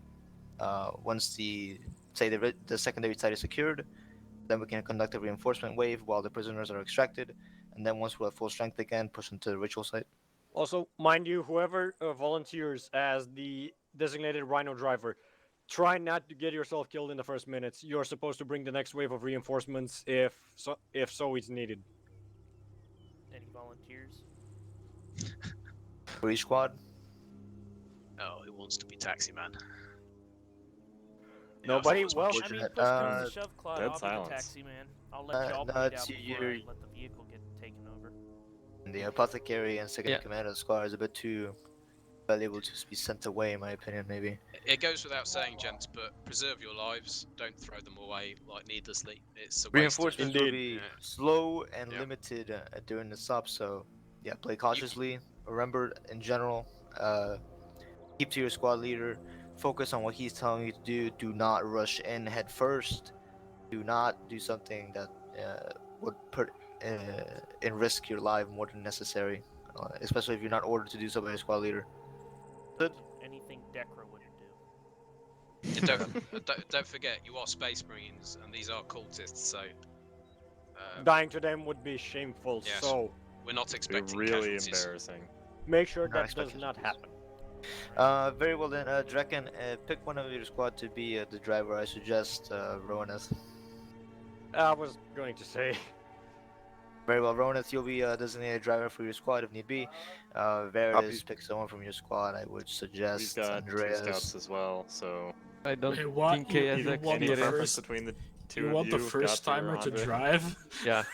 secondary site is secured. Then we can conduct a reinforcement wave while the prisoners are extracted, and then once we're at full strength again, push into the ritual site. Also, mind you, whoever volunteers as the designated Rhino driver, try not to get yourself killed in the first minutes. You're supposed to bring the next wave of reinforcements if so is needed. Any volunteers? For each squad. Oh, who wants to be taxi man? Nobody? it's Well, I mean, unfortunate. push comes to shove, Claude. dead I'll be silence. the taxi man. I'll let y'all no, bleed it's out before you're- I let the vehicle get taken over. The apothecary and second in command of the squad is a bit too valuable to be sent away, in my opinion, maybe. It goes without saying, gents, but preserve your lives. Don't throw them away like needlessly. It's a waste of... Reinforcements will be Yeah. slow and Yeah. limited during the stop, so yeah, play cautiously. Remember, in general, keep to your squad leader. Focus on what he's telling you to do. Do not rush in head first. Do not do something that would put in risk your life more than necessary, especially if you're not ordered to do so by your squad leader. Good. Anything Decra wouldn't do. Don't forget, you are Space Marines, and these are cultists, so... dying to them would be shameful, Yes. so we're not It'd be expecting really casualties. embarrassing. make sure Not that does expecting not happen. Very well then, Draken, pick one of your squad to be the driver. I suggest Rowaneth. I was going to say. Very well, Rowaneth, you'll be designated driver for your squad if need be. Veritas, pick someone from your squad. I would We've suggest got Andreas. 2 scouts as well, so I don't Wait, what? think he has You want any the experience. preference first- between the two You of want you? the first Gautier, timer to Andre? drive? Yeah.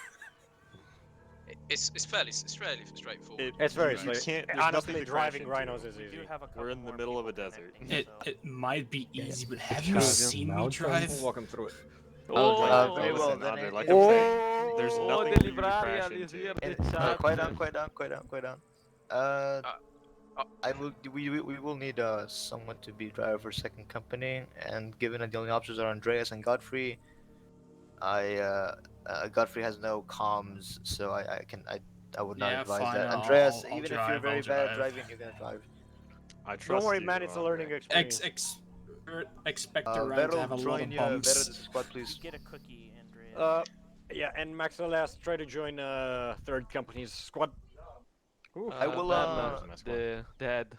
It's fairly straightforward. It's very You straight. can't- there's Honestly, nothing to crash driving into. rhinos is We easy. do have a couple We're in the more middle of a people desert. connecting, so- It might be easy, but have It's you not seen me mountain. drive? We'll walk him through it. Oh, very well, listen, then Andre, it- like it- I'm saying, there's oh, nothing the for you to crash librarian is into. here. And, The chat. quiet down. I will. We will need someone to be driver for second company, and given that the only options are Andreas and Godfrey, Godfrey has no comms, so I would not Yeah, advise fine, that. I'll- Andreas, I'll even if you're drive, very I'll bad at drive. driving, you're gonna drive. I trust Don't worry, you, man. It's a learning Andre. experience. Expect a round to Vettel, have a lot join of Vettel bumps. the squad, please. You get a cookie, Andreas. Yeah, and Maxilas, try to join third company's squad. I will, There's my squad. the dead.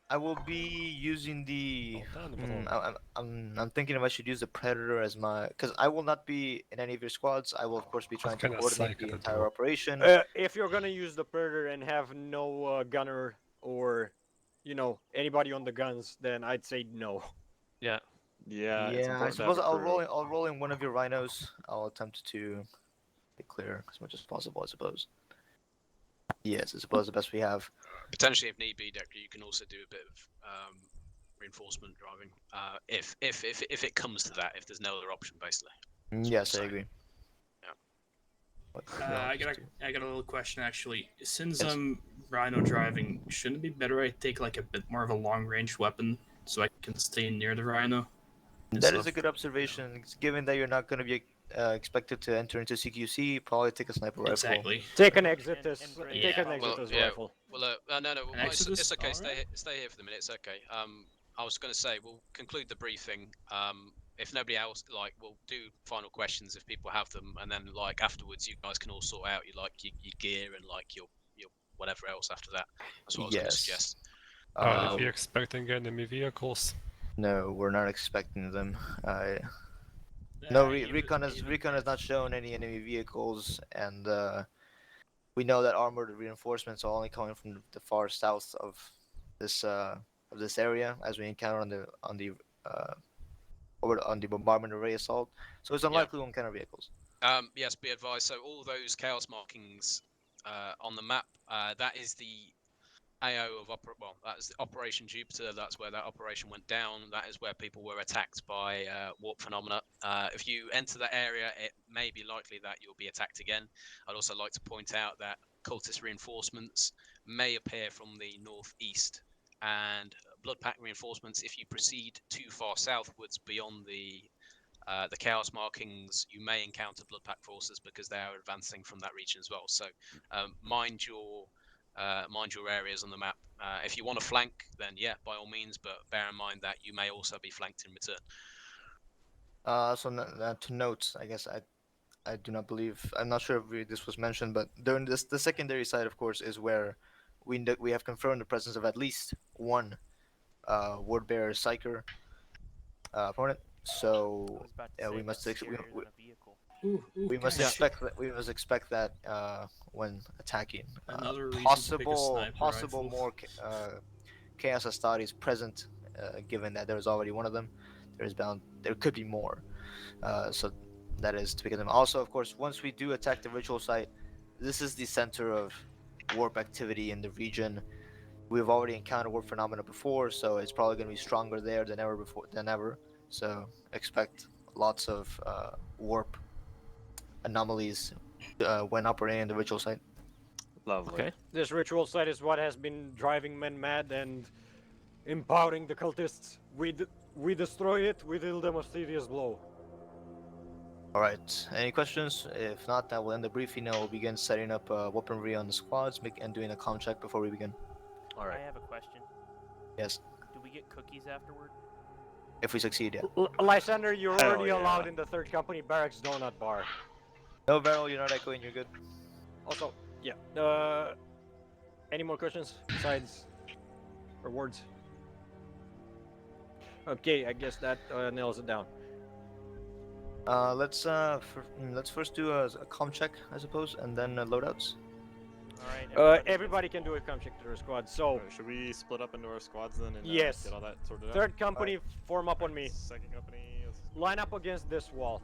I will be using the. Well done, I'm thinking if I should use the Predator as my, because I will not be in any of your squads. I will of course be trying to kinda coordinate the psycho, entire though. operation. If you're gonna use the Predator and have no gunner or, anybody on the guns, then I'd say no. Yeah. Yeah, it's Yeah, I important to have suppose a crew. I'll roll in one of your rhinos. I'll attempt to clear as much as possible, I suppose. Yes, I suppose the best we have. Potentially, if need be, Decker, you can also do a bit of reinforcement driving. If it comes to that, if there's no other option, basically. Yes, I So- agree. Yeah. What I just got a little question actually. Since Yes. I'm Rhino driving, shouldn't it be better I take like a bit more of a long range weapon so I can stay near the Rhino? That is a good observation. Given that you're not going to be expected to enter into CQC, probably take a sniper rifle. Exactly. Take an exit And- as and Gray take an follow exit up. as yeah. rifle. Well, no, An it's Exodus? okay. Alright. Stay here for the minute. It's okay. I was going to say we'll conclude the briefing. If nobody else, like, we'll do final questions if people have them, and then like afterwards, you guys can all sort out your gear and like your whatever else after that. That's what I was going to Yes. suggest. Are we expecting enemy vehicles? No, we're not expecting them. Recon has not shown any enemy vehicles, and we know that armored reinforcements are only coming from the far south of this area, as we encounter on the bombardment array assault. So it's unlikely we'll encounter vehicles. Yes, be advised. So all those chaos markings on the map, that is the AO of that is the Operation Jupiter. That's where that operation went down. That is where people were attacked by warp phenomena. If you enter that area, it may be likely that you'll be attacked again. I'd also like to point out that cultist reinforcements may appear from the northeast, and blood pack reinforcements, if you proceed too far southwards beyond the chaos markings, you may encounter blood pack forces because they are advancing from that region as well. So mind your areas on the map. If you want to flank, then yeah, by all means, but bear in mind that you may also be flanked in return. To note, I guess I do not believe, I'm not sure if this was mentioned, but during the secondary side, of course, is where we have confirmed the presence of at least one word bearer psyker opponent. So I was about to say we that's must scarier than a vehicle. we must expect that when attacking. Another reason to pick a sniper Possible rifle. more chaos Astartes present, given that there was already one of them. There could be more. So that is to pick them. Also, of course, once we do attack the ritual site, this is the center of warp activity in the region. We've already encountered warp phenomena before, so it's probably going to be stronger there than ever. So expect lots of warp anomalies when operating in the ritual site. Lovely. Okay. This ritual site is what has been driving men mad and empowering the cultists. We destroy it, we deal them a serious blow. All right. Any questions? If not, that will end the briefing. And we'll begin setting up weaponry on the squads and doing a comm check before we begin. All right. I have a question. Yes. Do we get cookies afterward? If we succeed, yeah. Lysander, you're Hell already yeah. allowed in the 3rd Company Barracks Donut Bar. No, Varel, you're not echoing. You're good. Also, yeah. Any more questions besides rewards? Okay, I guess that nails it down. Let's first do a comm check, I suppose, and then loadouts. Alright, Everybody can do a comm check to their squad. So, Alright, should we split up into our squads then and yes. get all that sorted out? 3rd Company, form up on me. 2nd company is... Line up against this wall.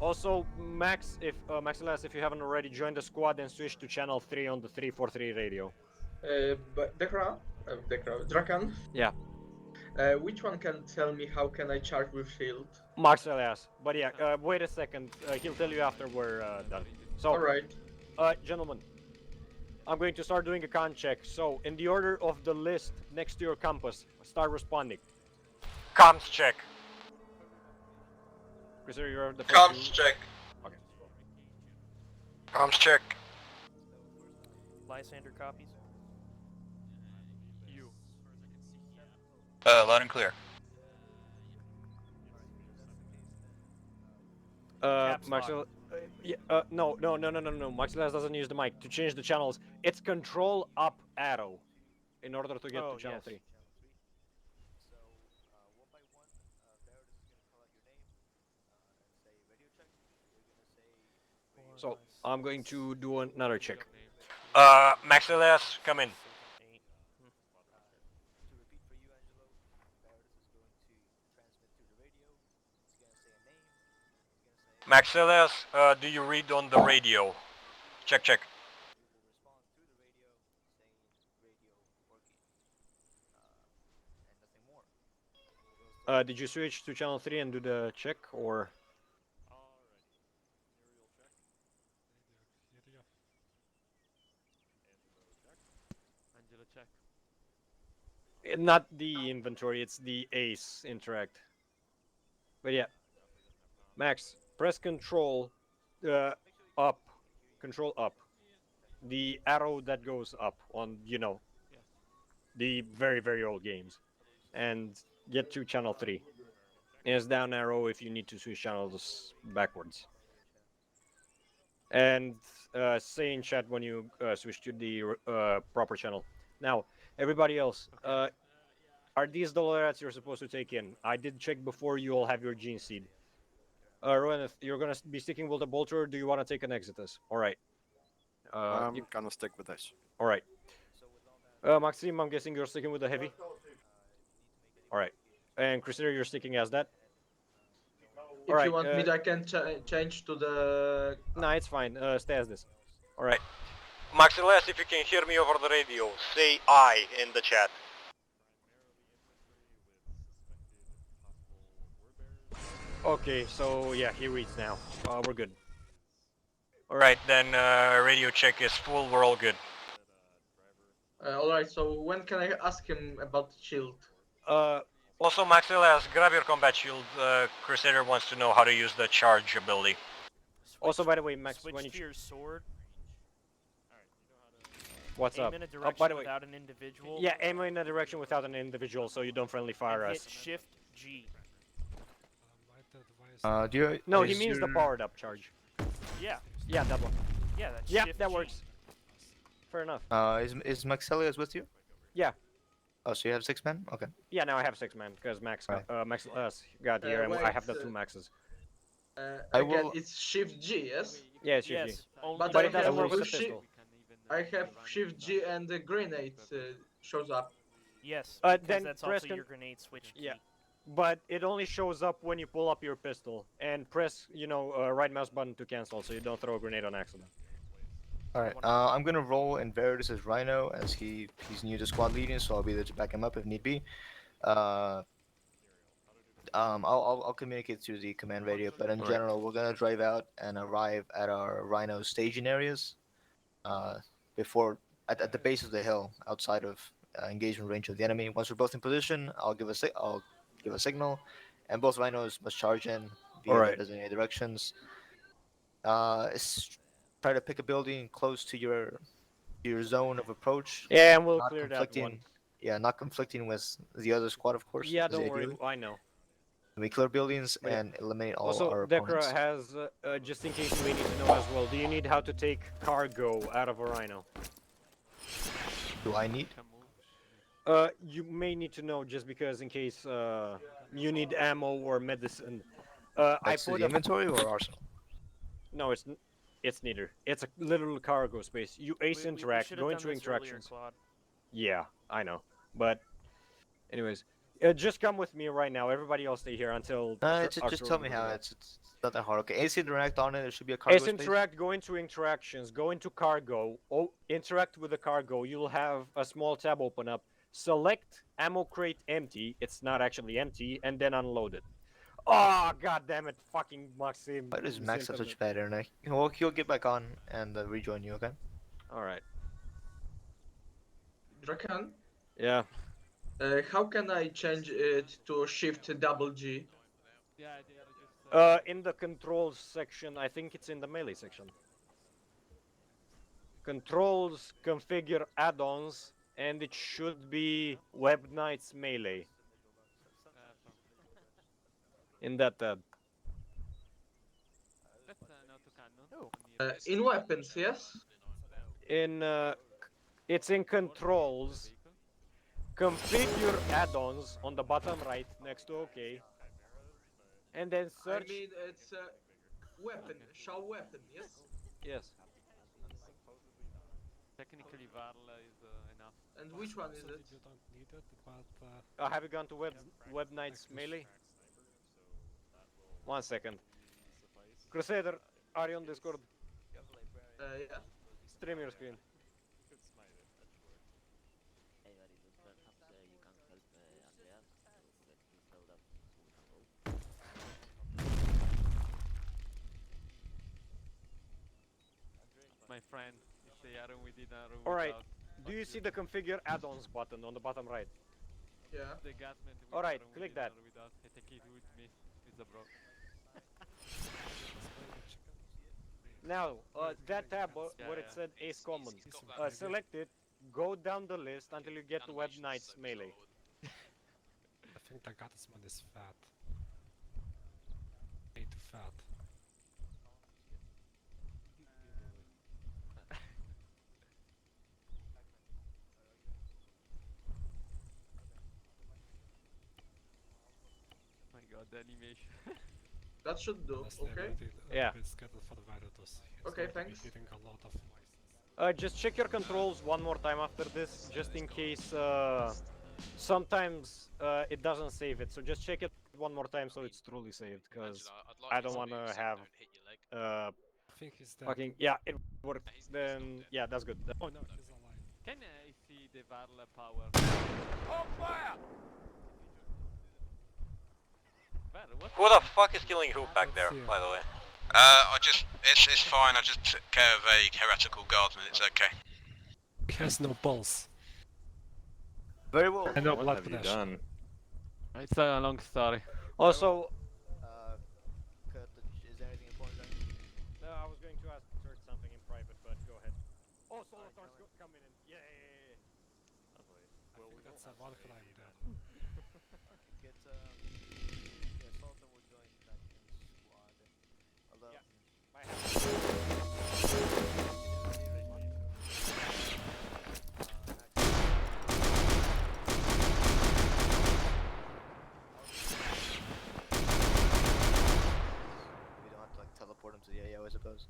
Also, Max, Maxilas, if you haven't already joined the squad, then switch to channel 3 on the 343 radio. Drakan? Yeah. Which one can tell me how can I charge with shield? Max Elias. But yeah, wait a second. He'll tell you after we're done. So, Alright. Gentlemen, I'm going to start doing a con check. So, in the order of the list next to your compass, start responding. Comms check. Chriser, you're the first. Comms check. Okay. Comms check. Lysander copies. Loud and clear. Maxwell. No. Maxilas doesn't use the mic. To change the channels, it's control up arrow in order to get to channel 3. So, I'm going to do another check. Maxilas, come in. Maxilas, do you read on the radio? Check, check. Did you switch to channel 3 and do the check, or? Angela, check. Not the inventory, it's the ACE interact. But yeah. Max, press Control up, Control up, the arrow that goes up on the very old games, and get to channel 3. And it's down arrow if you need to switch channels backwards. And say in chat when you switch to the proper channel. Now, everybody else, are these the LRATs you're supposed to take in? I did check before you all have your gene seed. Rowan, if you're gonna be sticking with the bolter, or do you want to take an Exitus? All right. I'm gonna stick with this. All right. Maxim, I'm guessing you're sticking with the heavy. All right. And Crusader, you're sticking as that. If you want me, I can change to the. Nah, it's fine. Stay as this. All right. Maxilas, if you can hear me over the radio, say I in the chat. Okay, so yeah, he reads now. We're good. Alright, then radio check is full, we're all good. Alright, so when can I ask him about the shield? Also, Maxilas, grab your combat shield. Crusader wants to know how to use the charge ability. Also, by the way, Max, Switch when you to your sword. What's aim up? in a direction By the way, without an individual. yeah, aim in a direction without an individual, so you don't friendly fire and us. hit Shift G. Do you? No, he means the your- powered up charge. Yeah. Yeah, that one. Yeah, that's Yep, Shift that G. works. Fair enough. Is Maxelius with you? Yeah. Oh, so you have 6 men? Okay. Yeah, now I have 6 men because Max Right. got here, and I wait, have the 2 maxes. I Again, will- it's Shift G, yes? Yeah, it's Shift Yes. G. Only But But I it doesn't have work with the Shift- pistol. I have Shift G and the grenade shows up. Yes, Then because that's press also con- your grenade switch key. Yeah. But it only shows up when you pull up your pistol and press, right mouse button to cancel, so you don't throw a grenade on accident. All right. I'm gonna roll in Veritas as Rhino, as he's new to squad leading, so I'll be there to back him up if need be. I'll communicate through the command radio, but in Alright. general, we're gonna drive out and arrive at our Rhino staging areas, before at the base of the hill, outside of engagement range of the enemy. Once we're both in position, I'll give a signal, and both Rhinos must charge in via their Alright. designated directions. Try to pick a building close to your zone of approach. Yeah, and we'll not clear that conflicting- one. Yeah, not conflicting with the other squad, of course. Yeah, is don't worry, ideally. I know. We clear buildings But yeah. and eliminate all Also, our Dekra opponents. has, just in case you may need to know as well, do you need how to take cargo out of a Rhino? Do I need? You may need to know just because in case you need ammo or medicine. That's the inventory or arsenal? No, it's neither. It's a literal cargo space. You ace interact, should've go done into this earlier, interactions. Claude. Yeah, I know. But, anyways, just come with me right now. Everybody else stay here until. Just tell me how it's not that hard. Okay, ace interact on it. There should be a cargo Ace space. interact, go into interactions, go into cargo, interact with the cargo. You'll have a small tab open up. Select ammo crate empty. It's not actually empty, and then unload it. Oh, god damn it, fucking Maxim. Why does Max have such bad internet? Well, he'll get back on and rejoin you. Okay. Alright. Drakan, Yeah. how can I change it to Shift double G? In the controls section, I think it's in the melee section. Controls, configure add-ons, and it should be Web Knights melee. In that tab. In weapons, yes? It's in controls. Configure add-ons on the bottom right next to OK. And then search. I mean, it's weapon, show weapon, yes? Yes. Technically, Varl is enough. And which one is it? You don't need it, but Have you gone to Web Knights melee? 1 second. Crusader, are you on Discord? Yeah. Stream your screen. My friend, it's a Yarrow within a room. Alright, without do you see the configure add-ons button on the bottom right? Yeah. The Gatman with Alright, a room click within that. or without. I take it with me. It's a bro. Now, that tab where it said Ace Common, select it, go down the list until you get to Web Knights melee. I think the Gottesman is fat. Way too fat. My god, the animation. That should do. Honestly, Okay. Yeah. It's scheduled for the Vitals. Okay, thanks. Hitting a lot of Just check your controls one more time after this, just in case sometimes it doesn't save it. So just check it one more time so it's truly saved, because I don't want to have I think he's dead. fucking it worked. Then yeah, that's good. Oh no, he's alive. Can I see the Varla power? On fire! What? Who the fuck is killing who back there, by the way? It's fine, I just took care of a heretical guardsman, it's okay. He has no pulse. Very well. And no blood pressure. It's a long story. Also, Kurt, is there anything important? I was going to ask Kurt something in private, but go ahead. Oh, Solotar's coming in. Yeah. I think that's a lot of crime there. Get yeah, Sultan will join that squad. Although we don't have to like teleport him to the AO, I suppose.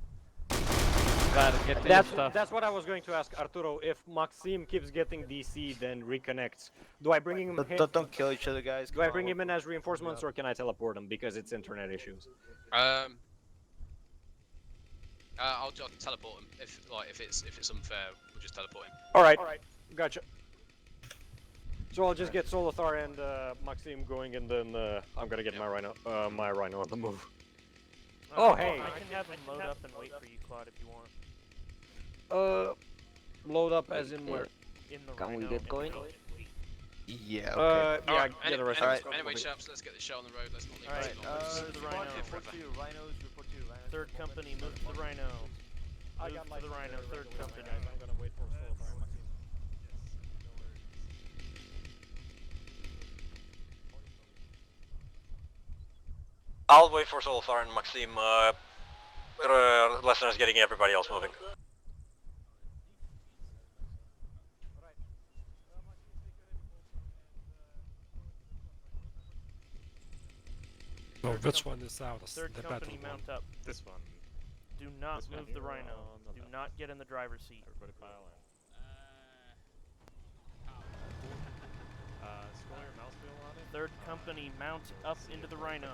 That's what I was going to ask Arturo. If Maxim keeps getting DC, then reconnects. Do I bring him? Don't kill each other, guys. Do I bring him in as reinforcements, or can I teleport him because it's internet issues? I'll teleport him. If it's unfair, we'll just teleport him. All right, gotcha. So I'll just get Solothar and Maxim going, and then I'm gonna get my rhino on the move. Oh hey! I can have him load up and wait for you, Claude, if you want. Load up as in where? In the Can we rhino, get going? Yeah. Okay. Yeah. Get the rest. Anyway, chaps, let's get the show on the road. Let's not leave it too long. Move to the rhino. Report to rhinos. Report to rhinos. Third company, move to the rhino. I Move got to my the rhino. Third company. I'm gonna wait for Solothar and Maxim. I'll wait for Solothar and Maxim. Listeners getting everybody else moving. So which one is ours? Third The company, battle mount up. This one. Do not move the rhino. Do not get in the driver's seat. Everybody pile in. Scroll your mouse wheel on it. Third company, mount up into the rhino.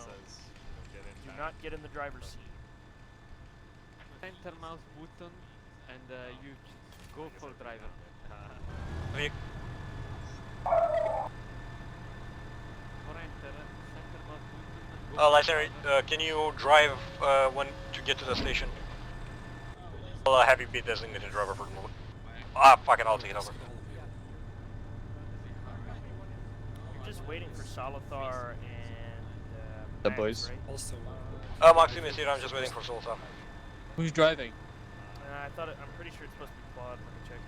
Do not get in the driver's seat. Enter mouse button and you go for driver. Okay. For enter, center mouse button. And go Listener, can you drive when to get to the station? I'll have you be designated driver for the moment. Ah, fuck it, I'll take it over. You're just waiting for Solothar and The Max, boys. right? Also, Maxim is here, I'm just waiting for Solothar. Who's driving? I thought I'm pretty sure it's supposed to be Claude. Let me check.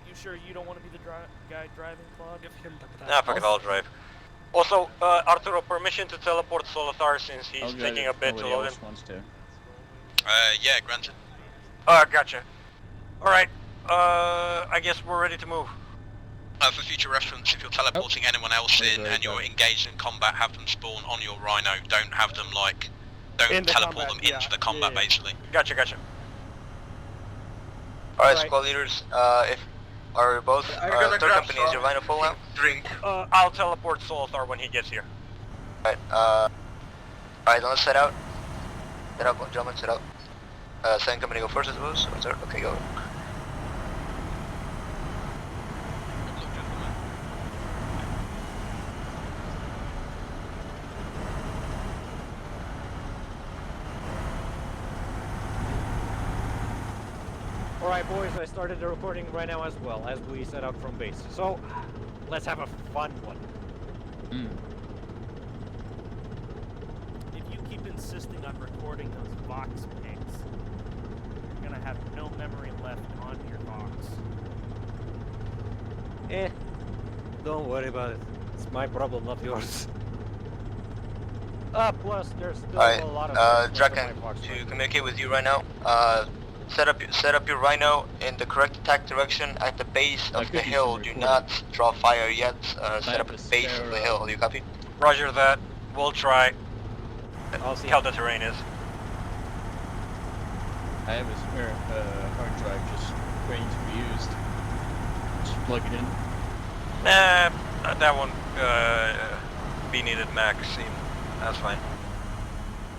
You sure you don't want to be the guy driving, Claude? give him the Nah, fuck it, I'll drive. Also, Arturo, permission to teleport Solothar since he's taking a bit to load in. Wants to. Yeah, granted. Gotcha. Alright, I guess we're ready to move. For future reference, if you're teleporting anyone else in and you're engaged in combat, have them spawn on your rhino. Don't have them don't teleport them into the combat, basically. Gotcha. Alright, squad leaders. Are we both? Third company, is your rhino full now? Drink. I'll teleport Solothar when he gets here. Alright. Alright, then let's set out. Set out, gentlemen. Set out. Second company go first, I suppose. Or third? Okay, go. Alright boys, I started the recording right now as well, as we set out from base. So, let's have a fun one. If you keep in insisting on recording those Vox pics, you're gonna have no memory left on your Vox. Don't worry about it. It's my problem, not yours. Plus there's still a lot of Draken, to communicate with you right now, set up your Rhino in the correct attack direction at the base of the hill. Do not draw fire yet. Set up at the base of the hill. You copy? Roger that. We'll try. I'll see how the terrain is. I have a spare hard drive just waiting to be used. Just plug it in. That one be needed Maxime. That's fine.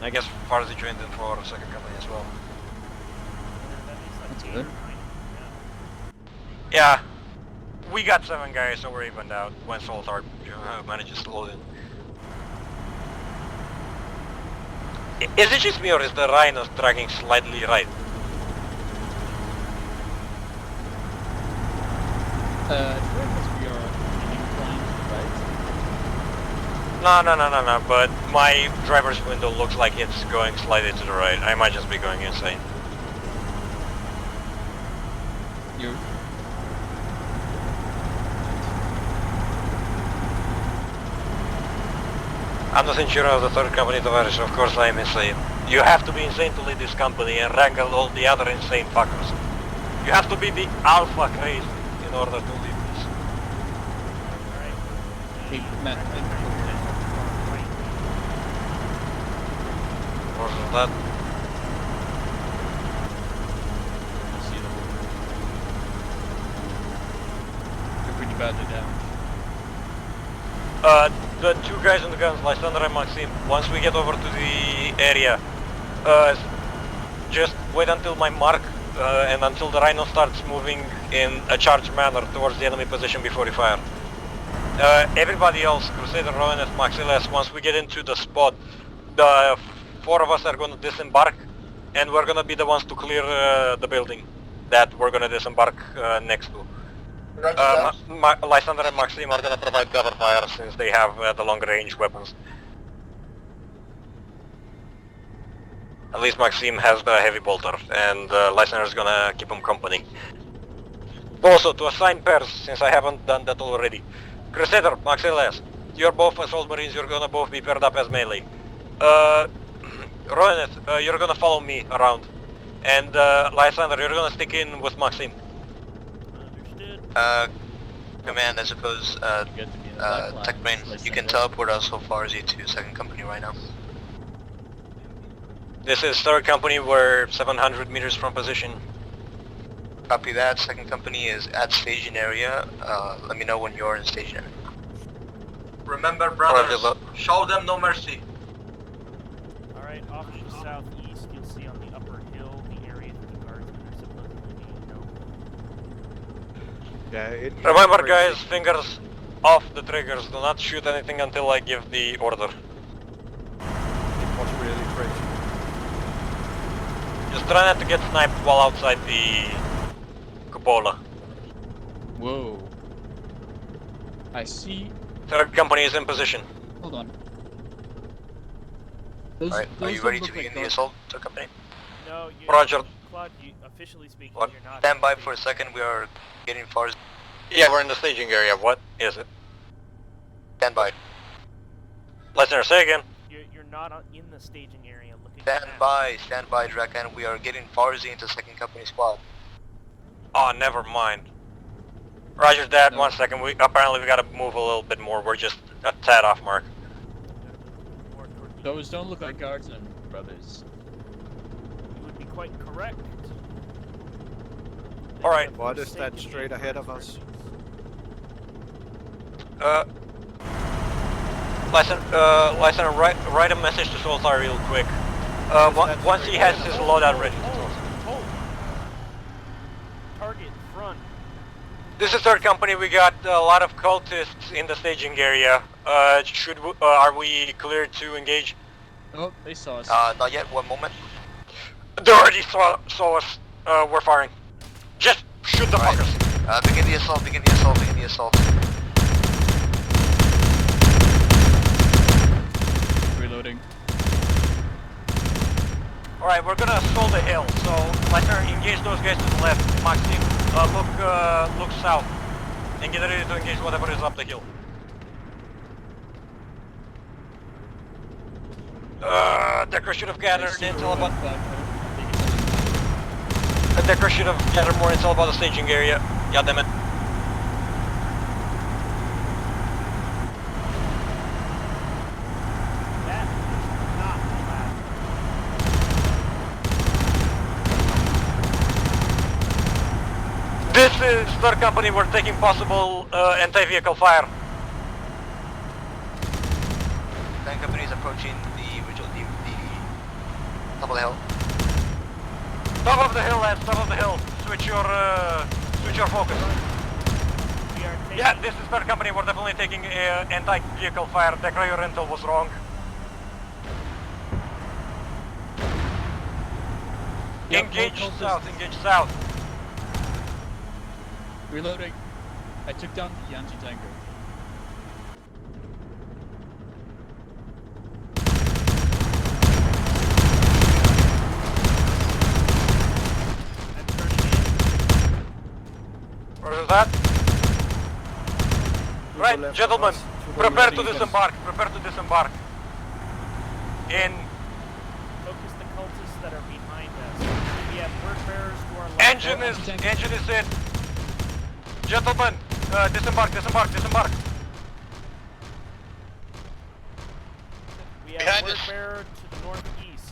I guess Farzi joined in for second company as well. That's good. Yeah, we got 7 guys, so we're evened out when Soltar manages to load in. Is it just me or is the Rhino tracking slightly right? We are inclined right. No, but my driver's window looks like it's going slightly to the right. I might just be going insane. You. I'm the Centurion of the 3rd Company Tavares, of course I am insane. You have to be insane to lead this company and wrangle all the other insane fuckers. You have to be the alpha crazy in order to lead this. Hey, Matt, Roger that. I see them. They're pretty badly damaged. The 2 guys on the guns, Lysander and Maxime, once we get over to the area, just wait until my mark and until the Rhino starts moving in a charged manner towards the enemy position before you fire. Everybody else, Crusader, Rowan, and Maxiles, once we get into the spot, the 4 of us are going to disembark and we're going to be the ones to clear the building that we're going to disembark next to. Lysander and Maxime are going to provide cover fire since they have the longer range weapons. At least Maxime has the heavy bolter and Lysander is going to keep him company. Also, to assign pairs, since I haven't done that already. Crusader, Maxiles, you're both assault marines, you're going to both be paired up as melee. Ronet, you're going to follow me around. And Lysander, you're going to stick in with Maxime. Command, I suppose, Tech Brain, you can teleport us so far as you to 2nd Company right now. This is 3rd Company, we're 700 meters from position. Copy that, 2nd Company is at staging area. Let me know when you're in staging area. Remember, brothers, show them no mercy. Alright, off to the southeast, you'll see on the upper hill the area that the guardsmen are supposedly being known. Yeah, Remember guys, fingers off the triggers, do not shoot anything until I give the order. It was really crazy. Just try not to get sniped while outside the cupola. Whoa. I see. 3rd Company is in position. Hold on. Alright, are you ready to begin the assault, 3rd Company? No, Roger. Claude, officially speaking, What? you're not... Stand by for a second, we are getting far. Yeah, we're in the staging area. What is it? Stand by. Listener, say again. You're not in the staging area looking Stand by, Draken. We are getting Farzi into 2nd Company squad. Oh, never mind. Roger that, 1 second. Apparently we gotta move a little bit more. We're just a tad off mark. Those don't look like guardsmen, brothers. You would be quite correct. Alright. What is that straight ahead of us? Lysander, write a message to Soltar real quick. Once he has his loadout ready. Target front. This is 3rd Company, we got a lot of cultists in the staging area. Are we cleared to engage? Oh, they saw us. Not yet, 1 moment. They already saw us. We're firing. Just shoot the fuckers. Begin the assault. Reloading. Alright, we're gonna assault the hill, so Lighter, engage those guys to the left. Maxim, look south. And get ready to engage whatever is up the hill. Decker should have gathered intel about... Decker should have gathered more intel about the staging area. God damn it. This is 3rd Company, we're taking possible anti-vehicle fire. 9 Company is approaching the top of the hill. Top of the hill, lads, top of the hill. Switch your focus. Yeah, this is 3rd Company, we're definitely taking anti-vehicle fire. Decker, your intel was wrong. Yep, engage south, engage south. Reloading. I took down the Yanji tanker. Where is that? Right, gentlemen, prepare to disembark, prepare to disembark. In... Focus the cultists that are behind us. We have word bearers to our left. Engine is in. Gentlemen, disembark. We have word bearer to the northeast.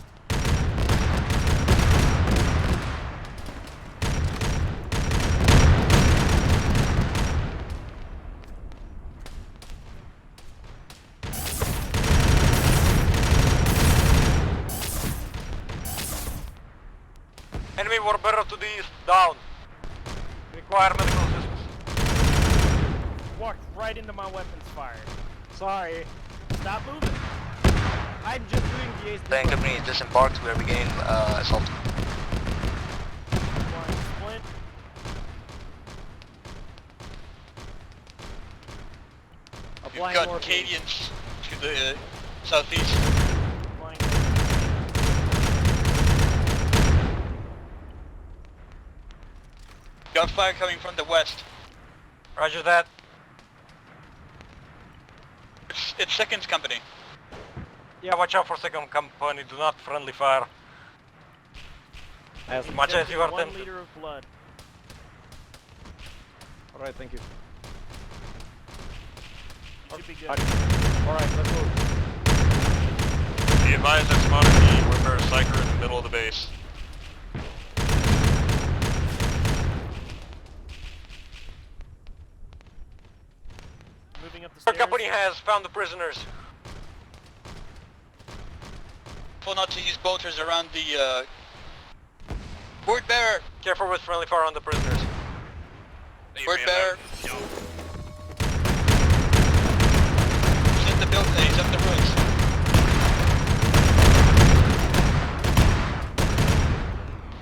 Enemy word bearer to the east, down. Require medical assistance. Walked right into my weapons fire. Sorry. Stop moving. I'm just doing the ace. 9 Company is disembarked. We are beginning assault. One splint. We've got Acadians to the southeast. Gunfire coming from the west. Roger that. It's 2nd Company. Yeah, watch out for 2nd Company, do not friendly fire. As much as you are 1 tempted. liter of blood. Alright, thank you. You should be good. Alright, let's move. Be advised that spotted the Warfare Psyker in the middle of the base. Moving up the Our stairs. company has found the prisoners. Careful not to use bolters around the word bearer. Careful with friendly fire on the prisoners. Word bearer. He's at the building. He's up the roofs.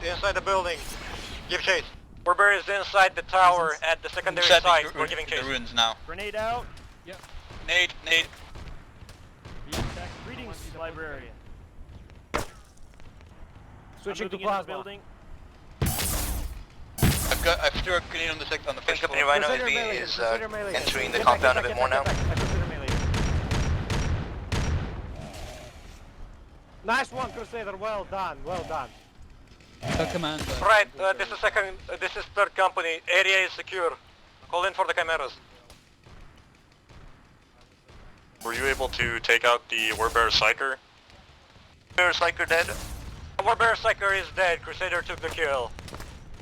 Inside the building. Give chase. Word bearer is inside the tower at the secondary Inside site. the, We're giving chase. the ruins now. Grenade out. Yep. Nade. Greetings, librarian. Switching to I'm moving into the plasma. building. I threw a grenade on the first 10 Company floor. Rhino Consider is melee. entering the Get back, compound a get bit back, more get now. back. I consider melee. Nice one, Crusader. Well done. Well done. Commander. Right, this is 3rd Company. Area is secure. Call in for the chimeras. Were you able to take out the Warbearer Psyker? Warbearer Psyker dead. Warbearer Psyker is dead. Crusader took the kill.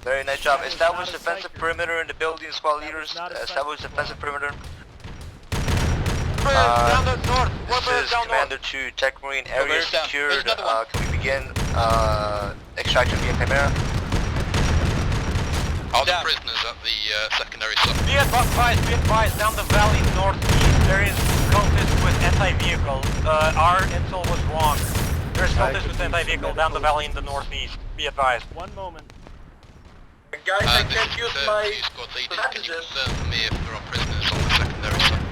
Very nice job. That was Establish not a defensive Psyker. perimeter in the building, squad That was leaders. not a Establish Psyker defensive perimeter. Down the north. This Warbearer is down Commander north. 2, Tech Marine area Warbearer's down. secured. There's another one. Can we begin extraction via Chimera? All the prisoners at the secondary site. Be advised, down the valley northeast, there is cultists with anti-vehicle. Our intel was wrong. There's cultists with anti-vehicle down the valley in the northeast. Be advised. One moment. Guys, I can't use my squad leaders. Can you confirm for me if there are prisoners on the secondary site?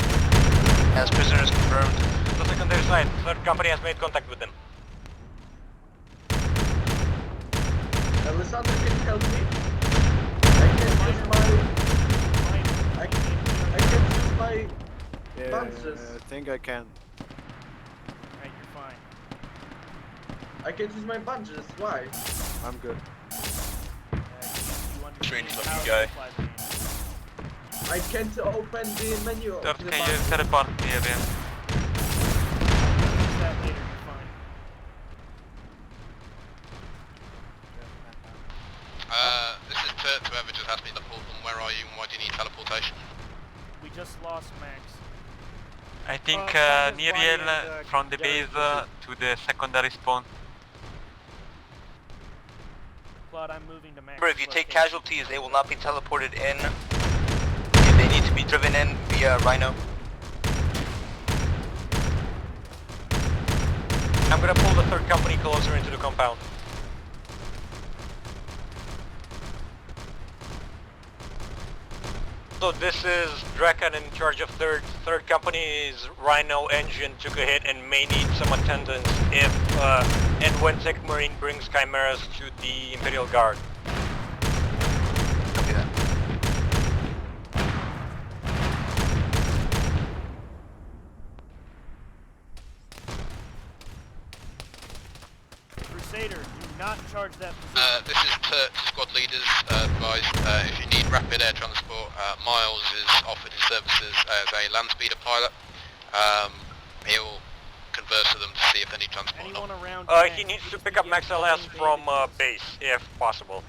As prisoners confirmed. The secondary site, 3rd Company has made contact with them. Alessandro, can you help me? I can't use my... I can't use my bandages. I think I can. Alright, you're fine. I can't use my bandages, why? I'm good. You understand Strange how looking to guy. apply the manual. I can't open the menu of the Can you teleport me again? Use that later, you're fine. This is Turt, whoever just asked me to pull them. Where are you and why do you need teleportation? We just lost Max. I think find his body Miriel and, from the get him base to to the secondary spawn. Claude, I'm moving to Max. Remember, if you take casualties, they will not be teleported in. If they need to be driven in via Rhino. I'm gonna pull the 3rd company closer into the compound. So this is Draken in charge of 3rd company's Rhino engine took a hit and may need some attendance if and when Tech Marine brings Chimeras to the Imperial Guard. Copy that. Crusader, do not charge that position. This is Turt, squad leaders. Advised, if you need rapid air transport, Miles is offered his services as a land speeder pilot. He'll converse with them to see if any transport. Anyone around He needs to pick up Max LS from base, if possible.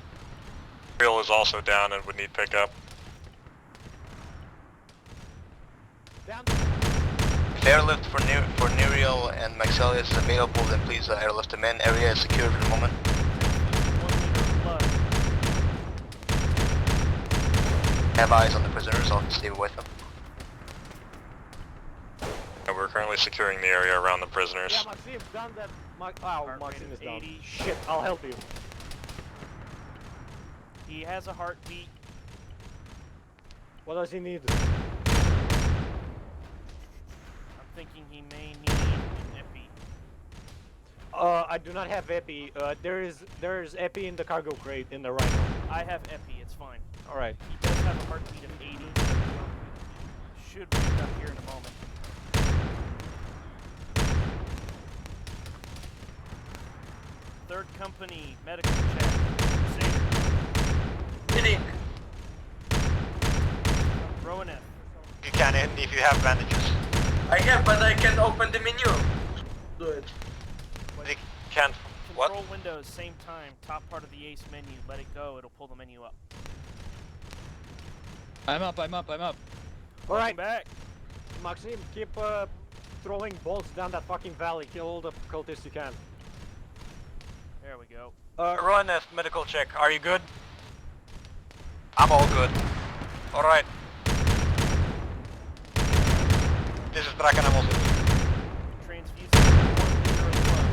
Real is also down and would need pickup. If airlift for Nerial and Maxelius is available, then please airlift them in. Area is secure for the moment. 1 liter of blood. Have eyes on the prisoners, I'll stay with them. We're currently securing the area around the prisoners. Yeah, Maxim, done that. Heart Maxim rate is of down. 80. Shit, I'll help you. He has a heartbeat. What does he need? I'm thinking he may need an epi. I do not have epi. There's epi in the cargo crate in the Rhino. I have epi, it's fine. Alright. He does have a heartbeat of 80. Should pick up here in a moment. Third company, medical check. Crusader. Hitting! Rowaneth. You can if you have bandages. I have, but I can't open the menu. Do it. They can't. What? Control Windows, same time, top part of the ACE menu. Let it go, it'll pull the menu up. I'm up. Alright, Back. Maxim, keep throwing bolts down that fucking valley. Kill all the cultists you can. There we go. Run a medical check. Are you good? I'm all good. Alright. This is Draken, I'm also good. Transfusing 1 liter of blood.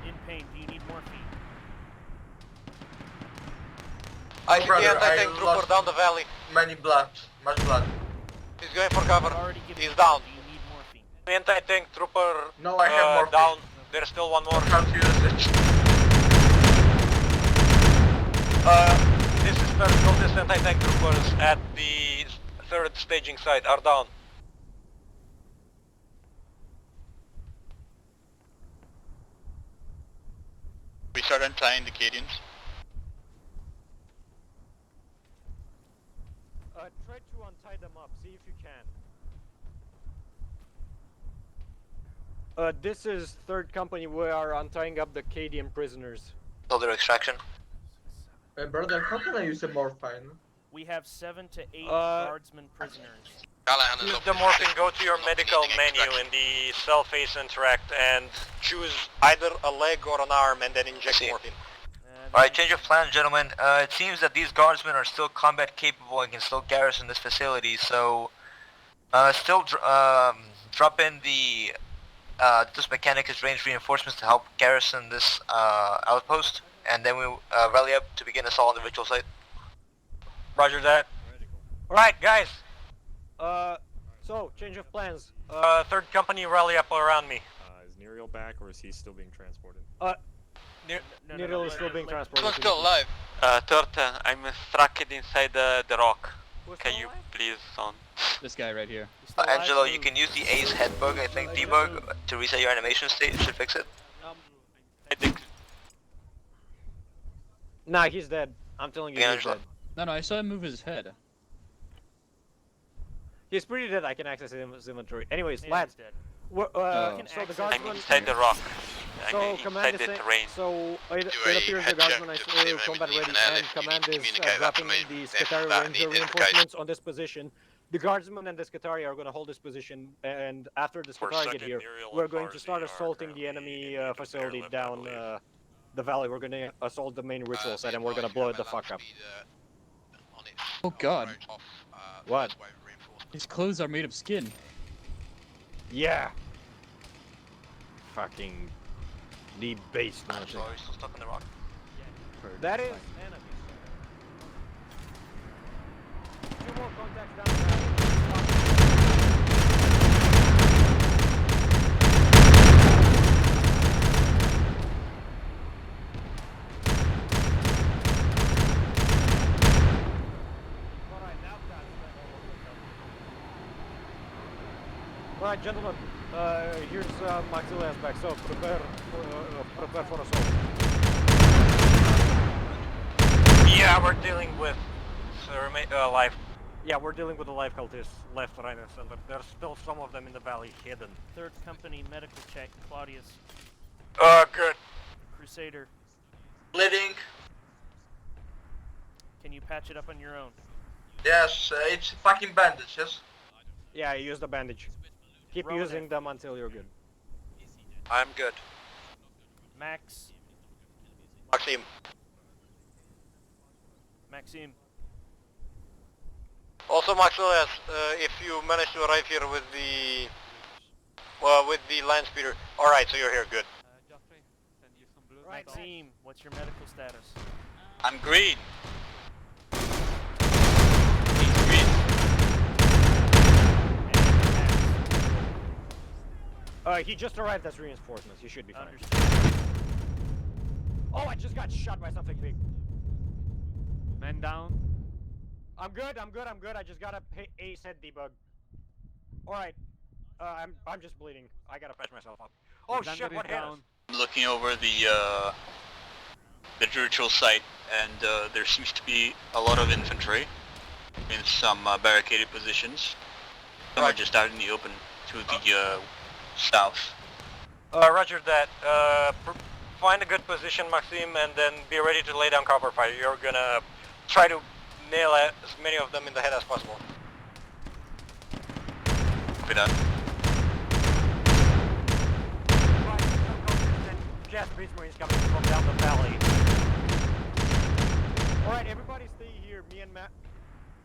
In pain, do you need morphine? I see the Brother, anti-tank I trooper lost down the valley. Much blood. He's going for cover. I've already given He's you down. blood. Do you need morphine? The anti-tank trooper No, I have more down. There's still one more. How to use it? This is third cultist anti-tank troopers at the 3rd staging site are down. We start untying the Cadians. Try to untie them up, see if you can. This is 3rd company, we are untying up the Cadian prisoners. Till their extraction. Brother, how can I use a morphine? We have 7 to 8 guardsmen prisoners. Use the morphine, go to your medical menu in the self-face interact and choose either a leg or an arm and then inject morphine. Alright, change of plans, gentlemen. It seems that these guardsmen are still combat capable and can still garrison this facility, so still drop in the this Mechanicus range reinforcements to help garrison this outpost, and then we rally up to begin assault on the ritual site. Roger that. Alright, guys. So, change of plans. 3rd company, rally up around me. Is Neriel back or is he still being transported? Neriel is still being transported. Someone's still alive. 3rd, I'm stuck inside the rock. Can you please on? This guy right here. Angelo, you can use the A's head bug, I think, debug, to reset your animation state. It should fix it. I think. Nah, he's dead. I'm telling you, he's dead. No, I saw him move his head. He's pretty dead. I can access his inventory. Anyways, Yeah, lads. he's dead. So the guardsman. I'm inside the rock. So I'm command inside is the saying, terrain. so it Do appears a the head check guardsman to is see if combat you ready, need an and if you command need to is communicate that to dropping me, the if Scutari that Ranger needs reinforcements on this position. The guardsman and the Scutari are going to hold this position, and after the For Scutari get second, here, Neriel we're and going to start Farsi are assaulting the enemy facility down the valley. We're going to assault the main ritual site, and we're going to blow it the fuck up. Oh god. What? His clothes are made of skin. Yeah. Fucking the base launching. Are we still stuck in the rock? That is enemy. 2 more contacts down the valley. Alright, gentlemen, here's Maxilian's back, so prepare for assault. Yeah, we're dealing with live. Yeah, we're dealing with the live cultists, left, right, and center. There's still some of them in the valley hidden. 3rd company medical check. Claudius. Good. Crusader. Living. Can you patch it up on your own? Yes, it's fucking bandage, yes? Yeah, use the bandage. Keep Rowan using them until you're good. I'm good. Max. Maxime. Maxime. Also, Maxilias, if you manage to arrive here with the land speeder. Alright, so you're here, good. Joffrey, send you some blue. Maxime, what's your medical status? I'm green. He just arrived as reinforcements. He should be fine. Understood. Oh, I just got shot by something big. Man down. I'm good. I just got a ace head debug. Alright. I'm just bleeding. I gotta patch myself up. Oh shit, what hit us? I'm looking over the ritual site, and there seems to be a lot of infantry in some barricaded positions. Some are just out in the open to the south. Roger that. Find a good position, Maxime, and then be ready to lay down cover fire. You're gonna try to nail as many of them in the head as possible. Copy that. Just Beast Marines coming from down the valley. Alright, everybody stay here. Me and Matt.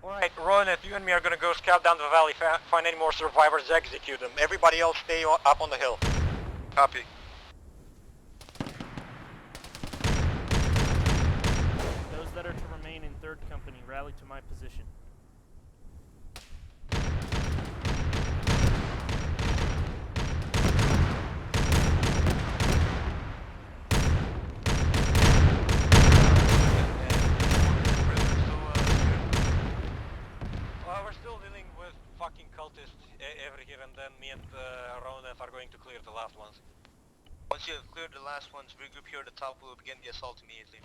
Alright. Ron, if you and me are gonna go scout down the valley, find any more survivors, execute them. Everybody else stay up on the hill. Copy. Those that are to remain in 3rd company, rally to my position. We're still dealing with fucking cultists every here and then. Me and Ronan are going to clear the last ones. Once you have cleared the last ones, regroup here at the top. We'll begin the assault immediately.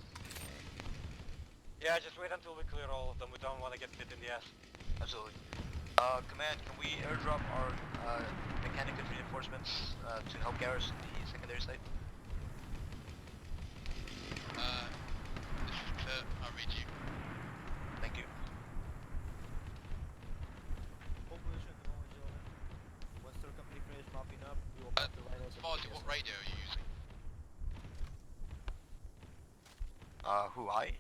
Yeah, just wait until we clear all of them. We don't want to get bit in the ass. Absolutely. Command, can we airdrop our mechanic reinforcements to help garrison the secondary site? I'll read you. Thank you. Hold position at the moment, gentlemen. Once the company finishes mopping up, we will pop the rhinos. Farsi, what radio are you using? Who, I?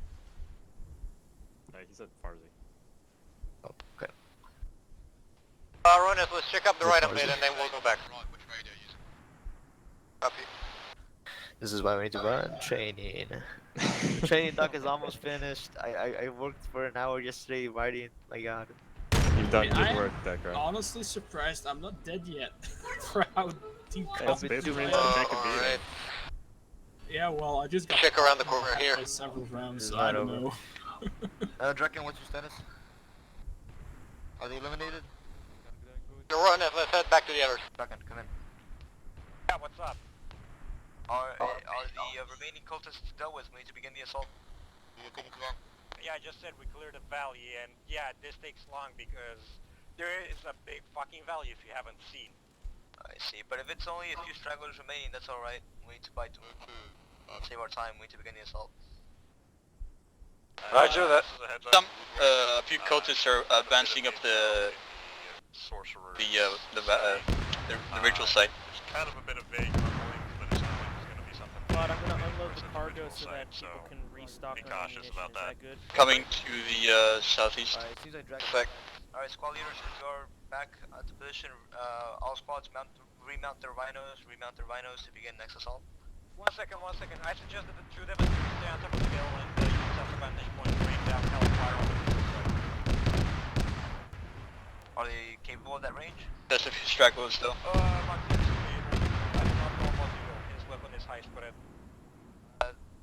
He said Farsi. Oh, okay. Ronan, let's check up the right a bit and then we'll go back. Right, which radio are you using? Copy. This is why we need to run training. Training doc is almost finished. I worked for an hour yesterday writing. My god. You've done good I'm work, Decker. honestly surprised I'm not dead yet for how deep That's combat basically I to am. take a beating. Alright. Yeah, well, I just got Check around the corner hacked here. by several rounds, It's so not I don't over. know. Draken, what's your status? Are they eliminated? You're running, let's head back to the others. Draken, come in. Yeah, what's up? Are the remaining cultists dealt with? We need to begin the assault. You're taking too long. Yeah, I just said we cleared the valley, and yeah, this takes long because there is a big fucking valley if you haven't seen. I see, but if it's only a few stragglers remaining, that's alright. We need to bite them. Save our time, we need to begin the assault. Roger that. A few cultists are advancing up the ritual site. It's kind of a bit of vague rumblings, but it sounds like there's going to be something. But I'm gonna unload the Closer to cargo ritual so that site, people so can restock be on cautious ammunition. about Is that good? Coming to the southeast. Alright, seems like Draken. Sec. Alright, squad leaders, if you're back at the position, all squads remount their rhinos to begin next assault. 1 second. I suggest that the two of them stay on top of the hill and use as a vantage point to rain down hellfire on the side. Are they capable of that range? There's a few stragglers though. Martin is able. I do not know what his weapon is high spread.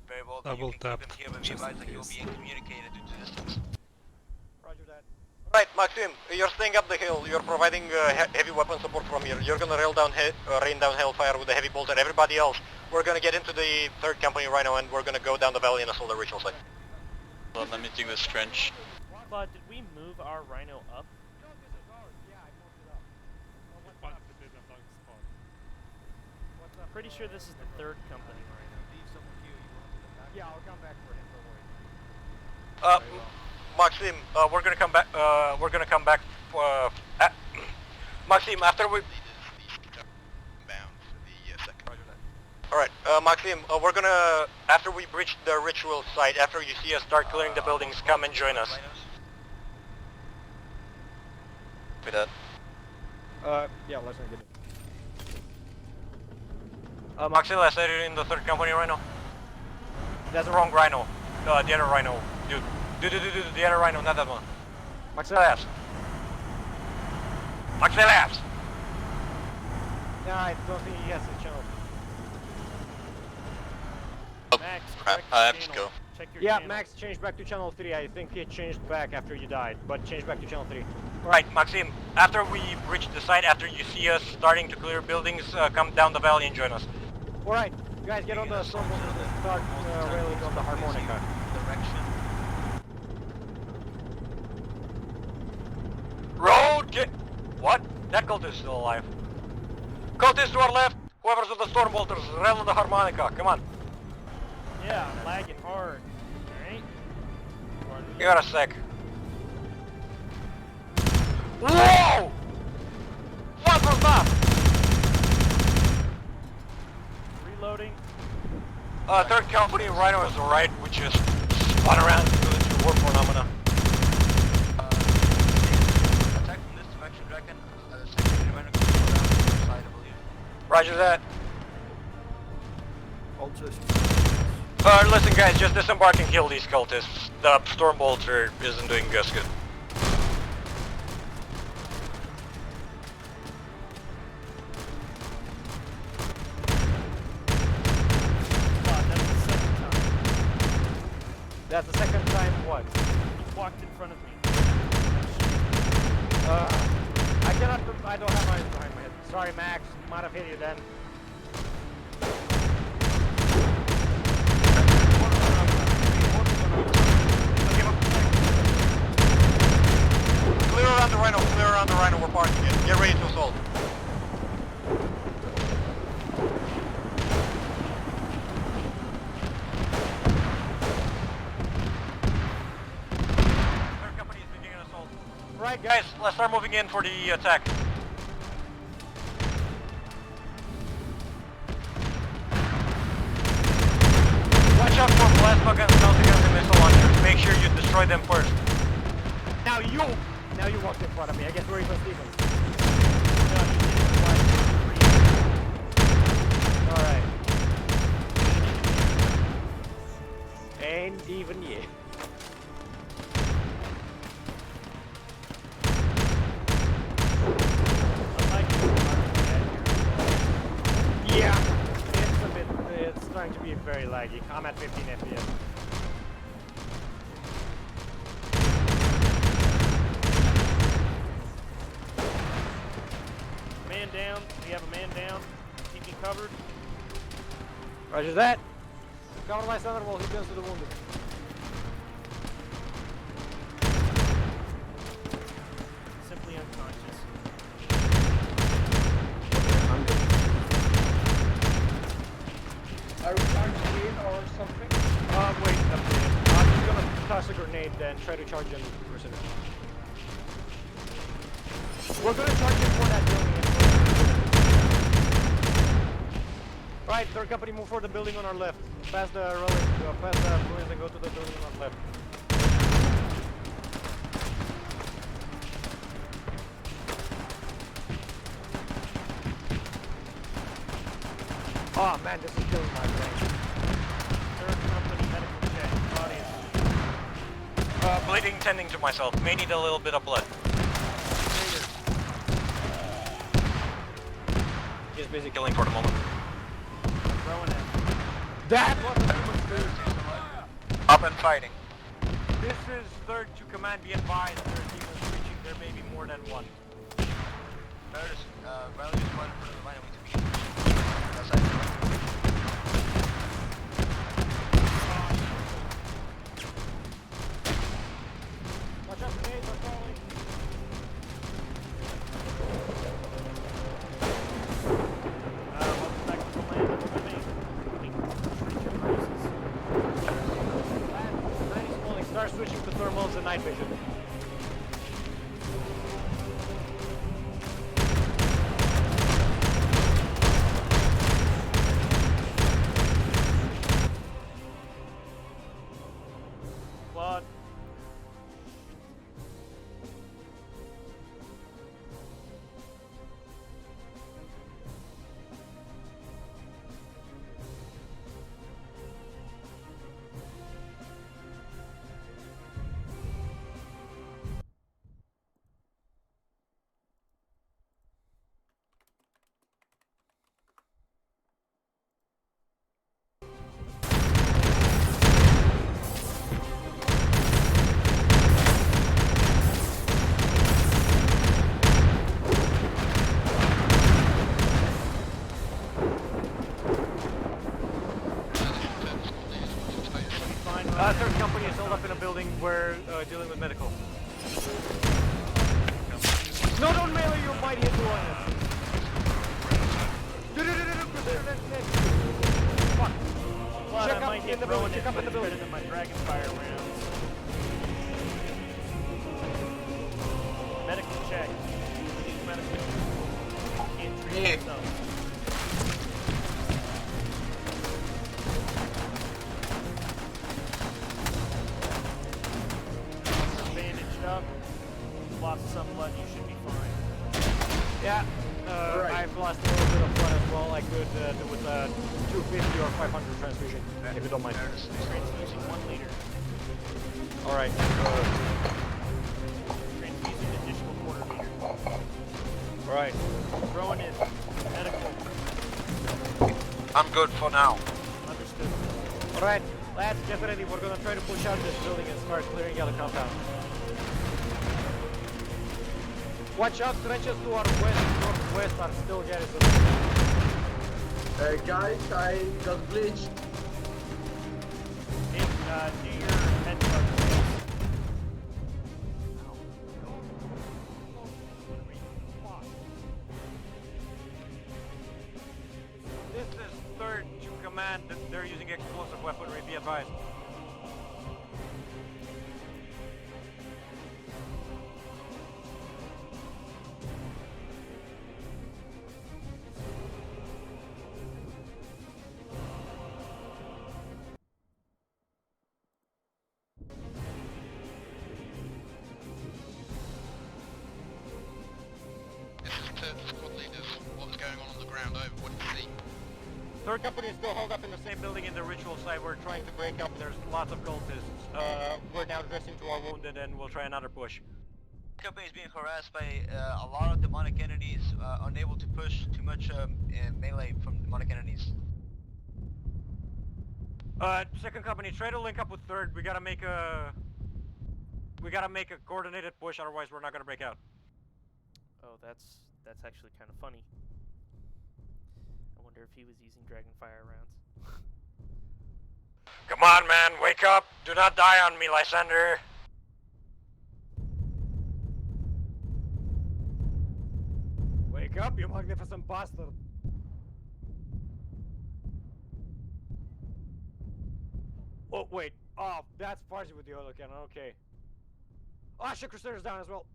Very well, then you Double can tap. keep him here, but be advised that he will be incommunicated due to distance. Roger that. Right, Maxim, you're staying up the hill. You're providing heavy weapon support from here. You're gonna rain down hellfire with a heavy bolter. Everybody else, we're gonna get into the 3rd Company Rhino and we're gonna go down the valley and assault the ritual site. Well, let me dig this trench. Claude, did we move our Rhino up? Pretty sure this is the 3rd Company Rhino. Yeah, I'll come back for him, don't worry. Maxim, we're gonna come back. Maxim, after we. Alright, Maxim, we're gonna, after we breach the ritual site, after you see us start clearing the buildings, come and join us. With that. Yeah, let's not get it. Maxim, I said you're in the 3rd Company Rhino. That's the wrong Rhino. The other Rhino. Dude, the other Rhino, not that one. Maxillaps. Yeah, I don't think he has a channel. Max, Crap, check I your have to channel. go. Check your Yeah, channel. Max changed back to channel 3. I think he changed back after you died, but changed back to channel 3. Right, Maxim, after we breach the site, after you see us starting to clear buildings, come down the valley and join us. Alright, guys, get on the circle and start railing on the harmonica. Road, get... What? That cult is still alive. Cultist to our left, whoever's with the storm bolters, rail on the harmonica, come on. Yeah, I'm lagging hard. Alright? You got a sec. Whoa! What was that? Reloading. 3rd Company Rhino is right, we just spun around to the war phenomena. Attack from this direction, Draken. Secondary rhino can go down to the side, I believe. Roger that. Cultists. Listen guys, just disembark and kill these cultists. The storm bolter isn't doing us good. That's the second time what? You walked in front of me. I don't have eyes behind my head. Sorry, Max. Might have hit you then. Clear around the Rhino, we're parking it. Get ready to assault. Third Company is beginning an assault. Right guys, let's start moving in for the attack. Watch out for plasma guns mounted on the missile launchers. Make sure you destroy them first. Now you walked in front of me. I guess we're even Stevens. Alright. Ain't even yet. very laggy. I'm at 15 FPS. Man down. We have a man down. Keep me covered. Roger that. Cover my center while he tends to the wounded. Simply unconscious. Are we charging in or something? Wait a minute. I'm just gonna toss a grenade then try to charge him percentage. We're gonna charge him for that building. Right, third company, move for the building on our left. Past the relic, past the ruins and go to the building on our left. Oh man, this is killing my brain. Third company medical check. Audience. Bleeding tending to myself. May need a little bit of blood. He's busy killing for the moment. Throwing it. That was a human food. Up and fighting. This is third to command. Be advised, there are demons reaching. There may be more than one. Notice, Riley is one in front of the line and we to be outside. Watch out, grenades are falling. Welcome back to the land of the main. Treat your braces. Nice falling. Start switching to thermals and night vision. Blood. Third company is held up in a building. We're dealing with medical. No, don't melee, you might hit the one. Fuck. Blood, Check I up might in get the thrown building, in check up in the better building. than my dragon fire rounds. Medical check. Please, medical. Can't treat myself. You're bandaged up. Lost some blood, you should be fine. Yeah, I've lost a little bit of blood as well. I could do with 250 or 500 transfusion, if you don't mind. Transfusing 1 liter. Alright. Transfusing additional quarter liter. Alright. Throwing in medical. I'm good for now. Understood. Alright, lads, get ready. We're gonna try to push out this building and start clearing out the compound. Watch out, trenches to our west and northwest are still garrisoned. Guys, I got glitched. Do your head bugs. This is third to command. They're using explosive weaponry. Be advised. Third company is still held up in the same building in the ritual site. We're trying to break up. There's lots of cultists. We're now dressing to our wounded and we'll try another push. Company is being harassed by a lot of demonic entities, unable to push too much melee from demonic entities. Second company, try to link up with third. We gotta make a coordinated push, otherwise we're not gonna break out. Oh, that's actually kind of funny. I wonder if he was using Dragonfire rounds. Come on, man, wake up! Do not die on me, Lysander! Wake up, you magnificent bastard! Oh, wait. Oh, that's Farsi with the oil cannon, okay. Oh, shit, Crusader's down as well.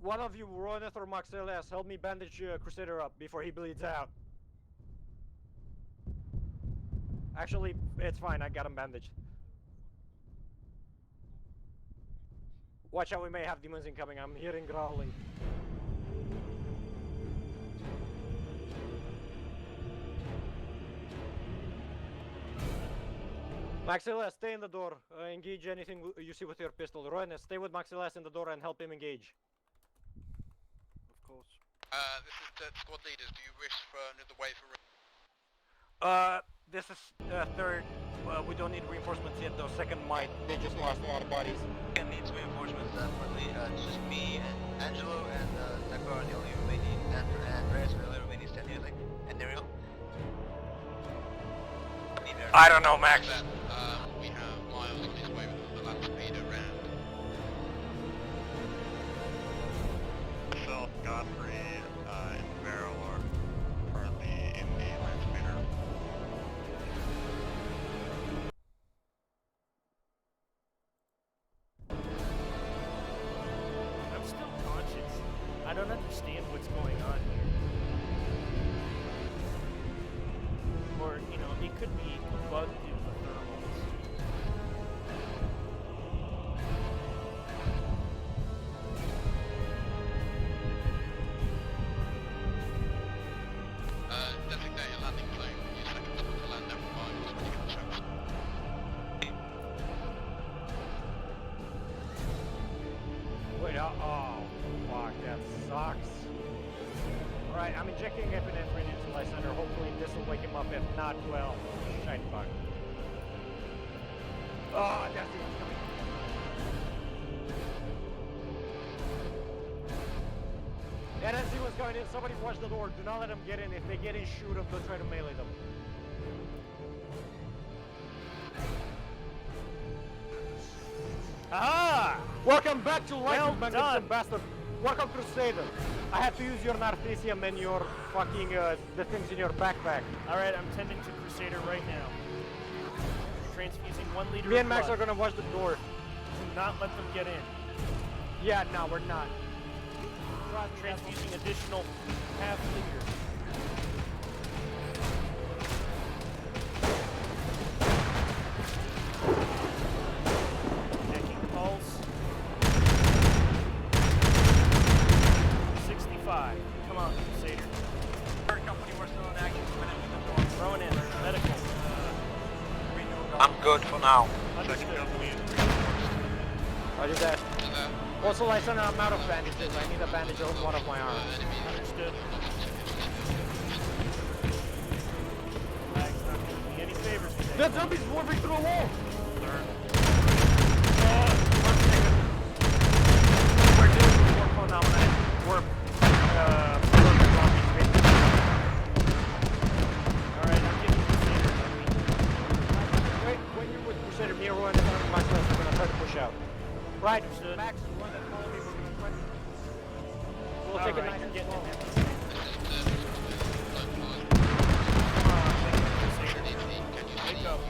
One of you, Roneth or Maxeles, help me bandage Crusader up before he bleeds out. Actually, it's fine, I got him bandaged. Watch out, we may have demons incoming, I'm hearing growling. Maxilas, stay in the door. Engage anything you see with your pistol. Roines, stay with Maxilas in the door and help him engage. Of course. This is the squad leaders. Do you wish for another wave for... This is third. We don't need reinforcements yet though. Second might. They just lost a lot of bodies. Second needs reinforcements, definitely. It's just me and Angelo and Neko are the only remaining, and Andreas are the only remaining standing, I think. And Neriel. I don't know, Max. We have Miles on his way with the land speed around. Myself, Godfrey, and Beryl are currently in the land speeder. I'm still conscious. I don't understand what's going on here. Or, you know, it could be a bug due to the thermals. Designate a landing zone. Use seconds to land over miles when you get the chance. Wait, oh, fuck, that sucks. Alright, I'm injecting epinephrine into Lysander. Hopefully this will wake him up. If not, well, shite fuck. Oh, that's it. Yeah, I see what's going in. Somebody watch the door. Do not let them get in. If they get in, shoot them. Don't try to melee them. Ah! Welcome back to life, you magnificent bastard. Welcome, Crusader. I have to use your Narthesium and your fucking, the things in your backpack. Alright, I'm tending to Crusader right now. Transfusing 1 liter Me of and Max blood. are gonna watch the door. Do not let them get in. Yeah, no, we're not. Transfusing additional half liter. Checking pulse. 65. Come on, Crusader. Third company, we're still in action. Throwing in. Medical. I'm good for now. Understood. Roger that. Also, Lysander, I'm out of bandages. I need a bandage on one of my arms. Understood. Mag's not doing me any favors today. That zombie's warping through a wall! One second. We're dealing with warp phenomena. Warp, zombies, basically. Alright, I'm getting Crusader. Wait, when you're with Crusader, me and Roy and myself are gonna try to push out. Right, Understood. Max, you want to follow me? We're gonna try to... We'll take it nice and slow. Wake up.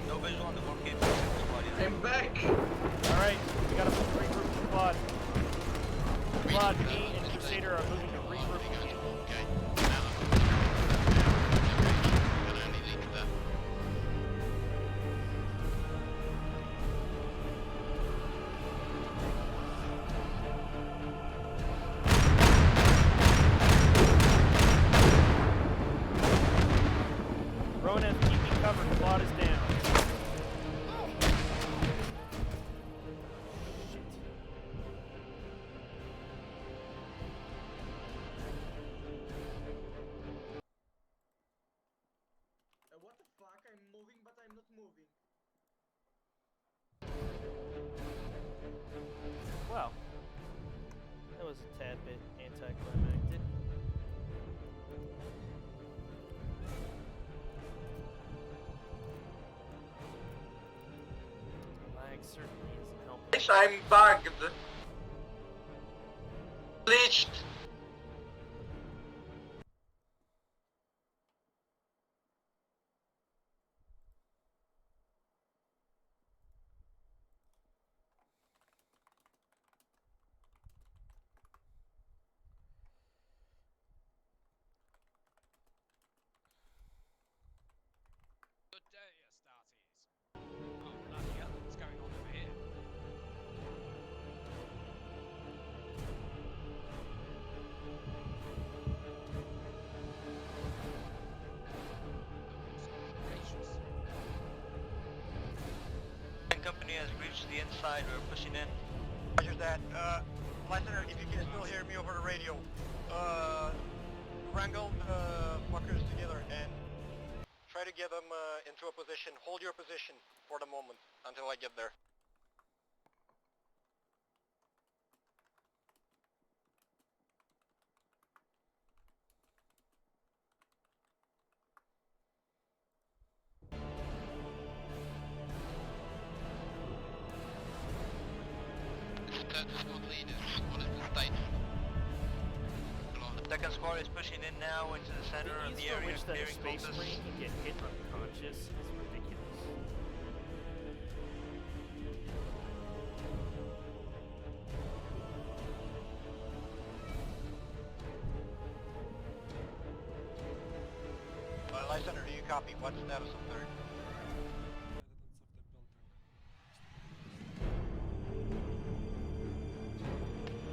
No visual on the warp gate. I'm back! Alright, we gotta regroup the squad. Squad, me and Crusader are moving to regroup again. was a tad bit anticlimactic. Lag certainly isn't helping. Yes, I'm bugged. Glitched. Good day, Astartes. Oh, bloody hell, what's going on over here? Company has reached the inside. We're pushing in. Roger that. Lieutenant, if you can still hear me over the radio, wrangle the fuckers together and try to get them into a position. Hold your position for the moment until I get there. Squad leaders, what is the state? Second squad is pushing in now into the center of the area, which that clearing Space cultists. Marine can get hit unconscious is ridiculous. Lieutenant, do you copy? What's the status of third?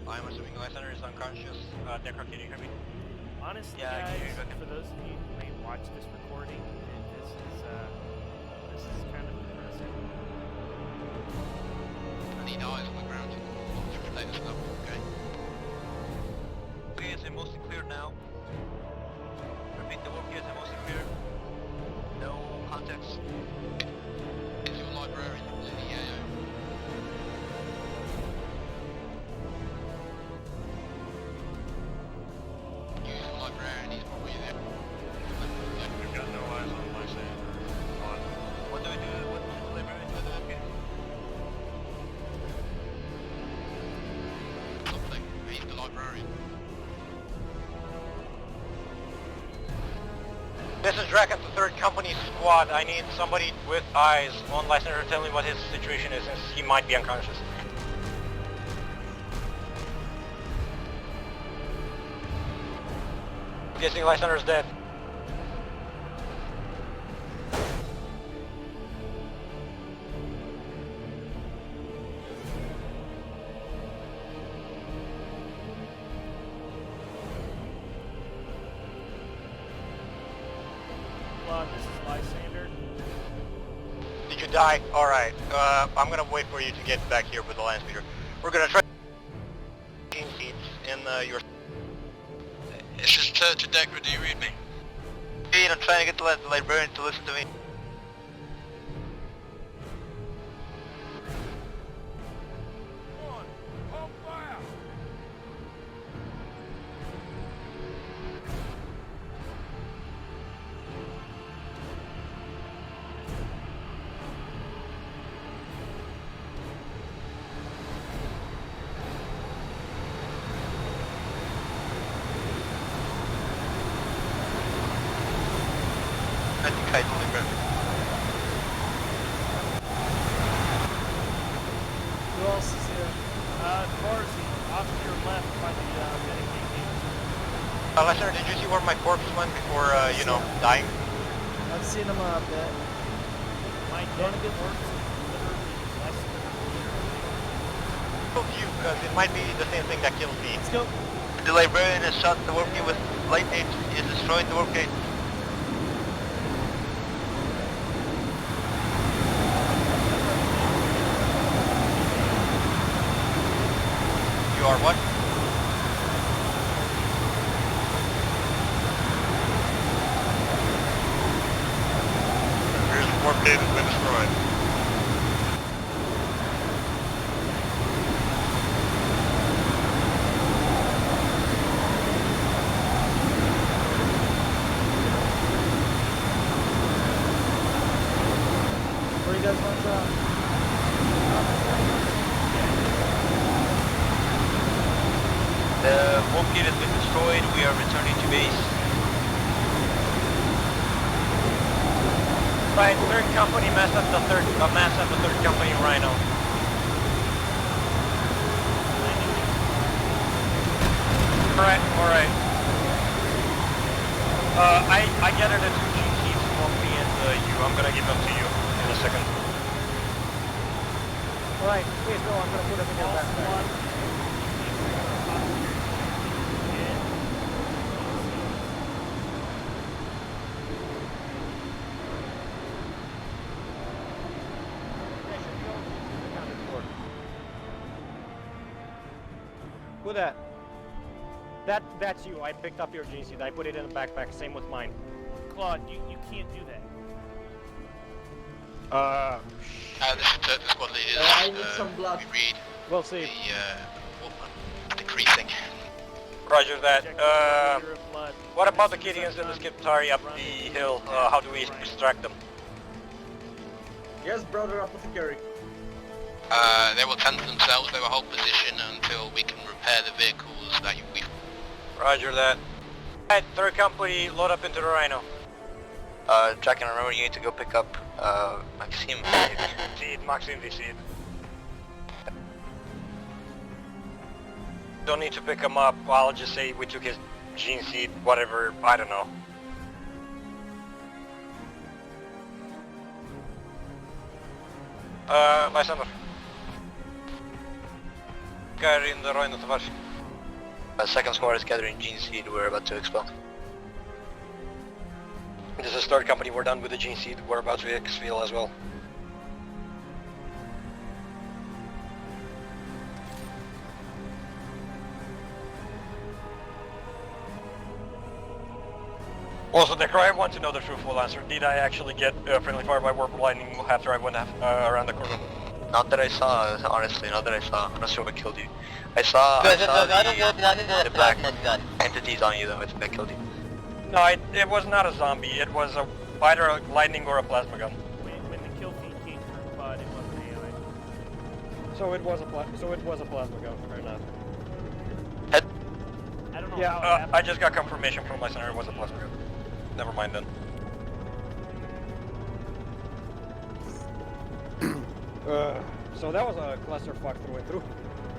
I'm assuming Lieutenant is unconscious. Decker, can you hear me? Honestly, Yeah, I can hear guys, you. for those of you who may watch this recording, this is kind of depressing. I need eyes on the ground. What's your status level, okay? Work units are mostly cleared now. Repeat, the work units are mostly cleared. No context. Is your librarian in the EAO? Use your librarian, he's probably there. We've got no eyes on my side. What do we do? What should the librarian do in that case? Something. He's the librarian. This is Draken, the 3rd Company Squad. I need somebody with eyes on Lysander to tell me what his situation is, since he might be unconscious. Guessing Lysander's dead. This is Lysander. Did you die? Alright, I'm gonna wait for you to get back here with the land speeder. We're gonna try 18 feet in your... This is to Decker, do you read me? I'm trying to get the librarian to listen to me. I think I delivered. Who else is here? Varzi, off to your left by the Medicaid gate. Lysander, did you see where my corpse went before, you know, dying? I've seen him a bit. My dead corpse is literally less than a meter. Killed you, because it might be the same thing that killed me. Let's go. The librarian has shot the work gate with lightning. He is destroying the work gate. You are what? Here's the warp gate has been destroyed. home gate has been destroyed. We are returning to base. Right, 3rd Company, mass at the 3rd Company Rhino. Alright. I gathered the 2 GCs from me and you. I'm gonna give them to you in a second. Alright, please go. I'm gonna put them in your backpack. Who that? That's you. I picked up your GC. I put it in the backpack. Same with mine. Claude, you can't do that. This is the squad leaders. I need some blood. We read we'll see. the decreasing. Roger that. What about the Gideons and the Skiptari up the hill? How do we extract them? Yes, brother apothecary. They will tend to themselves. They will hold position until we can repair the vehicles that we... Roger that. Alright, 3rd Company, load up into the Rhino. Jack, and remember you need to go pick up, Maxime. Maxime, decide. Don't need to pick him up. I'll just say we took his gene seed, whatever, I don't know. Lysander. Carrying the Rhino to Vash. 2nd squad is gathering gene seed. We're about to expel. This is 3rd Company. We're done with the gene seed. We're about to exfil as well. Also, Decker, I want to know the truthful answer. Did I actually get friendly fire by warp lightning after I went around the corner? Not that I saw, honestly, not that I saw. I'm not sure what killed you. I saw the black entities on you though, I think that killed you. No, it was not a zombie. It was either a lightning or a plasma gun. When the kill feed came through PUD, it was an alien. So it was a plasma gun, fair enough. I don't know how it happened. I just got confirmation from my center it was a plasma gun. Never mind then. So that was a clusterfuck through and through.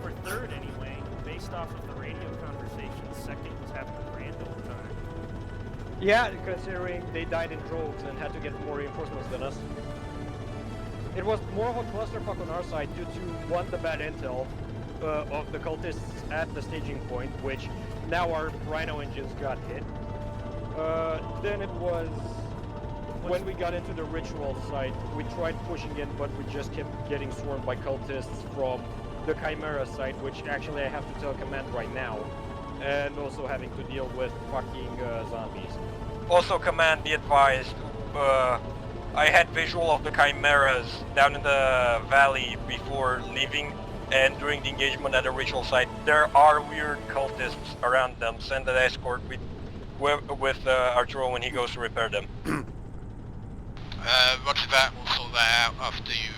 For 3rd anyway, based off of the radio conversation, 2nd was having a grand old time. Yeah, considering they died in droves and had to get more reinforcements than us. It was more of a clusterfuck on our side due to, one, the bad intel of the cultists at the staging point, which now our Rhino engines got hit. Then it was when we got into the ritual site, we tried pushing in, but we just kept getting swarmed by cultists from the Chimera site, which actually I have to tell command right now, and also having to deal with fucking zombies. Also, command, be advised, I had visual of the Chimeras down in the valley before leaving, and during the engagement at the ritual site, there are weird cultists around them. Send an escort with Arturo when he goes to repair them. Roger that, we'll sort that out after you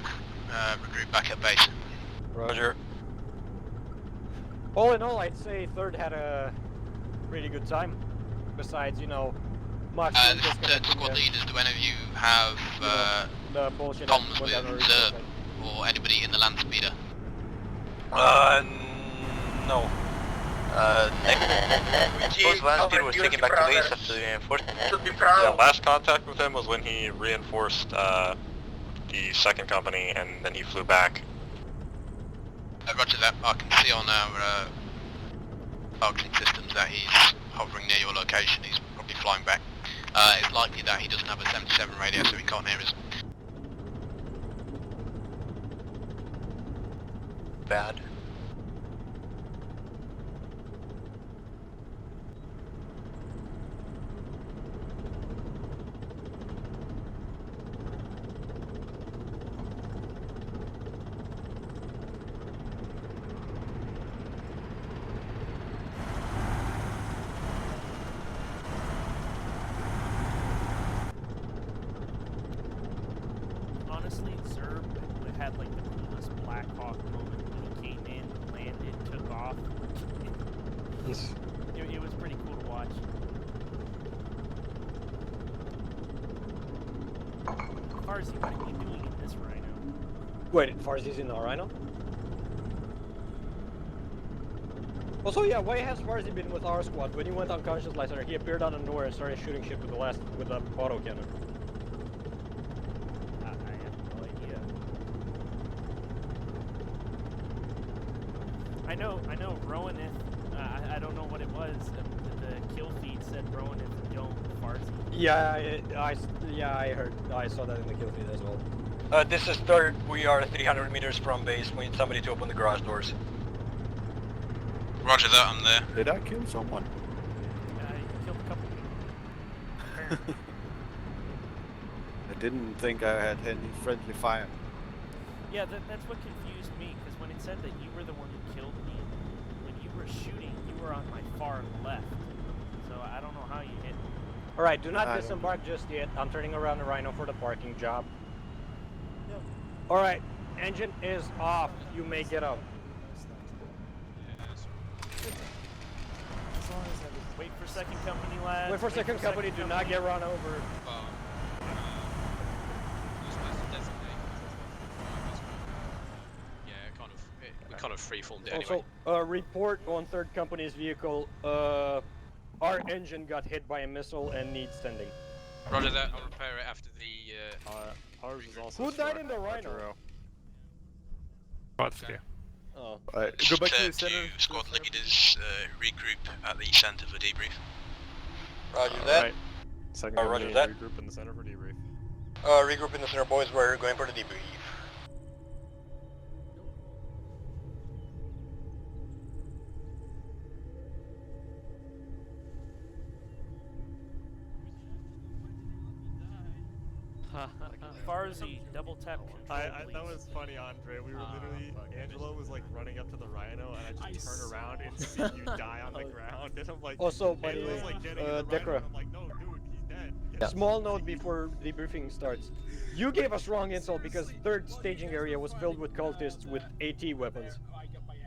recruit back at base. Roger. All in all, I'd say 3rd had a pretty good time. Besides, you know, much the squad leaders, do any of you have the bullshit comms with Zerb or anybody in the land speeder? No. Those land speeder was taken back to base after the reinforcement. Yeah, last contact with him was when he reinforced the 2nd Company and then he flew back. Roger that, I can see on our targeting systems that he's hovering near your location, he's probably flying back. It's likely that he doesn't have a 77 radio so he can't hear us. Bad. Honestly, Zerb had like the coolest Black Hawk moment when he came in, landed, took off. It was pretty cool to watch. Farsi, what are you doing in this rhino? Wait, Farsi's in the Rhino? Also, yeah, why has Farsi been with our squad? When he went unconscious last night, he appeared out of nowhere and started shooting shit with the auto cannon. I have no idea. I know, Rowaneth, I don't know what it was. The kill feed said Rowaneth don't Farsi. Yeah, I heard. I saw that in the kill feed as well. This is third. We are 300 meters from base. We need somebody to open the garage doors. Roger that, I'm there. Did I kill someone? You killed a couple people. I didn't think I had any friendly fire. Yeah, that's what confused me, because when it said that you were the one who killed me, when you were shooting, you were on my far left. So I don't know how you hit me. Alright, do not disembark just yet. I'm turning around the Rhino for the parking job. No. Alright, engine is off. You may get out. Wait for second company, lads. Wait for second company, do not get run over. We kind of freeformed it Also, anyway. report on third company's vehicle. Our engine got hit by a missile and needs tending. Roger that, I'll repair it after the... Ours is also Who died struck. in the Rhino? Patria. Oh. Alright, Just go back to to the center. squad leaders regroup at the center for debrief. Roger that. Right. Second Roger company, that. regroup in the center for debrief. Regroup in the center, boys. We're going for the debrief. Farsi, double tap control, That please. was funny, Andre. We were literally, Angelo was like running up to the Rhino, and I just turn around and see you die on the ground, and I'm like, Also, by the Angelo's way, like getting in the Dekra. Rhino, and I'm like, no, dude, he's dead. Yeah. Small note before debriefing starts. You gave us wrong insult because third staging area was filled with cultists with AT weapons.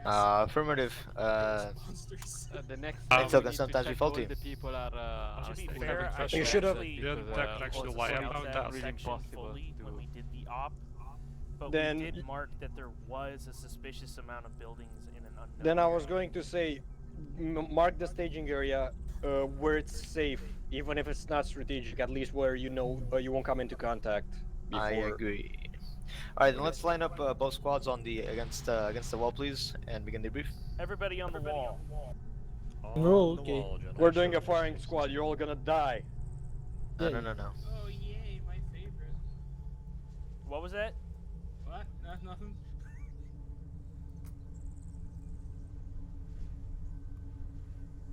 Affirmative. The next Intel we can need sometimes to be check all faulty. the people are To be having fair, I fresh You should should have- actually actually lie point about out that. section Impossible fully to- when we did the op, but Then we did mark that there was a suspicious amount of buildings in an unknown Then I was area. going to say, mark the staging area where it's safe, even if it's not strategic. At least where you know you won't come into contact. Before. I agree. Alright, then let's line up both squads on the against the wall, please, and begin debrief. Everybody on the wall. On the okay. wall, gentlemen. We're doing a firing squad. You're all gonna die. No. Oh yay, my favorite. What was that? What? Nothing.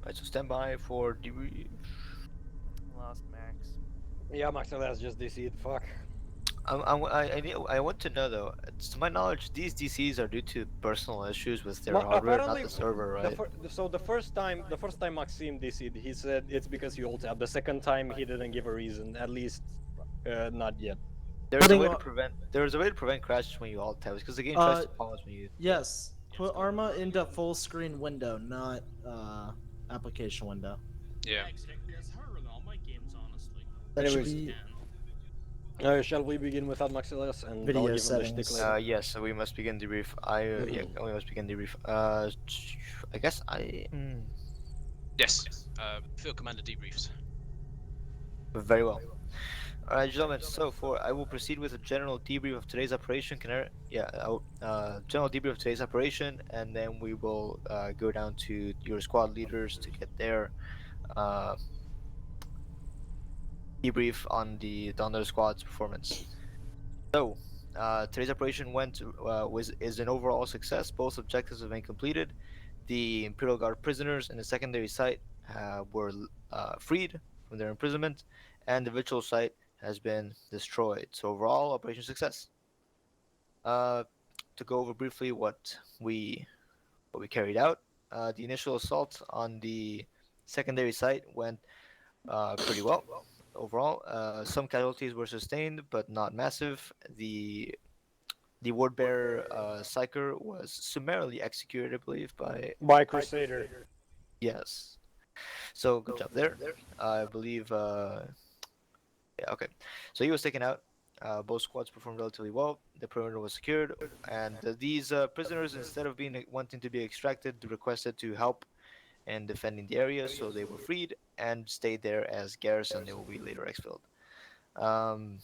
Alright, so stand by for debrief. Lost Max. Yeah, Maxilas just DC'd. Fuck. I want to know though. To my knowledge, these DCs are due to personal issues with their hardware, not the server, right? So the first time Maxime DC'd, he said it's because he ult tapped. The second time he didn't give a reason. At least, not yet. There's a way to prevent crashes when you alt tab, because the game tries to pause when you. Yes. Put Arma into full screen window, not application window. Yeah. Exactly, that's harder than all my games, honestly. That should Anyways. be Shall we begin without Maxilas and Video I'll give him the settings. shtick later? Yes, so we must begin debrief. We must begin debrief. I guess I. Yes. Field Commander debriefs. Very well. Alright, gentlemen, so I will proceed with a general debrief of today's operation. General debrief of today's operation, and then we will go down to your squad leaders to get their debrief on the Thunder squad's performance. So, today's operation is an overall success. Both objectives have been completed. The Imperial Guard prisoners in the secondary site were freed from their imprisonment, and the virtual site has been destroyed. So overall, operation success. To go over briefly what we carried out, the initial assault on the secondary site went pretty well. Overall, some casualties were sustained, but not massive. The ward bearer Psyker was summarily executed, I believe, by Crusader. Yes. So good job there. I believe. Yeah. Okay. So he was taken out. Both squads performed relatively well. The perimeter was secured, and these prisoners, instead of being wanting to be extracted, requested to help in defending the area. So they were freed and stayed there as garrison. They will be later exfilled. Um,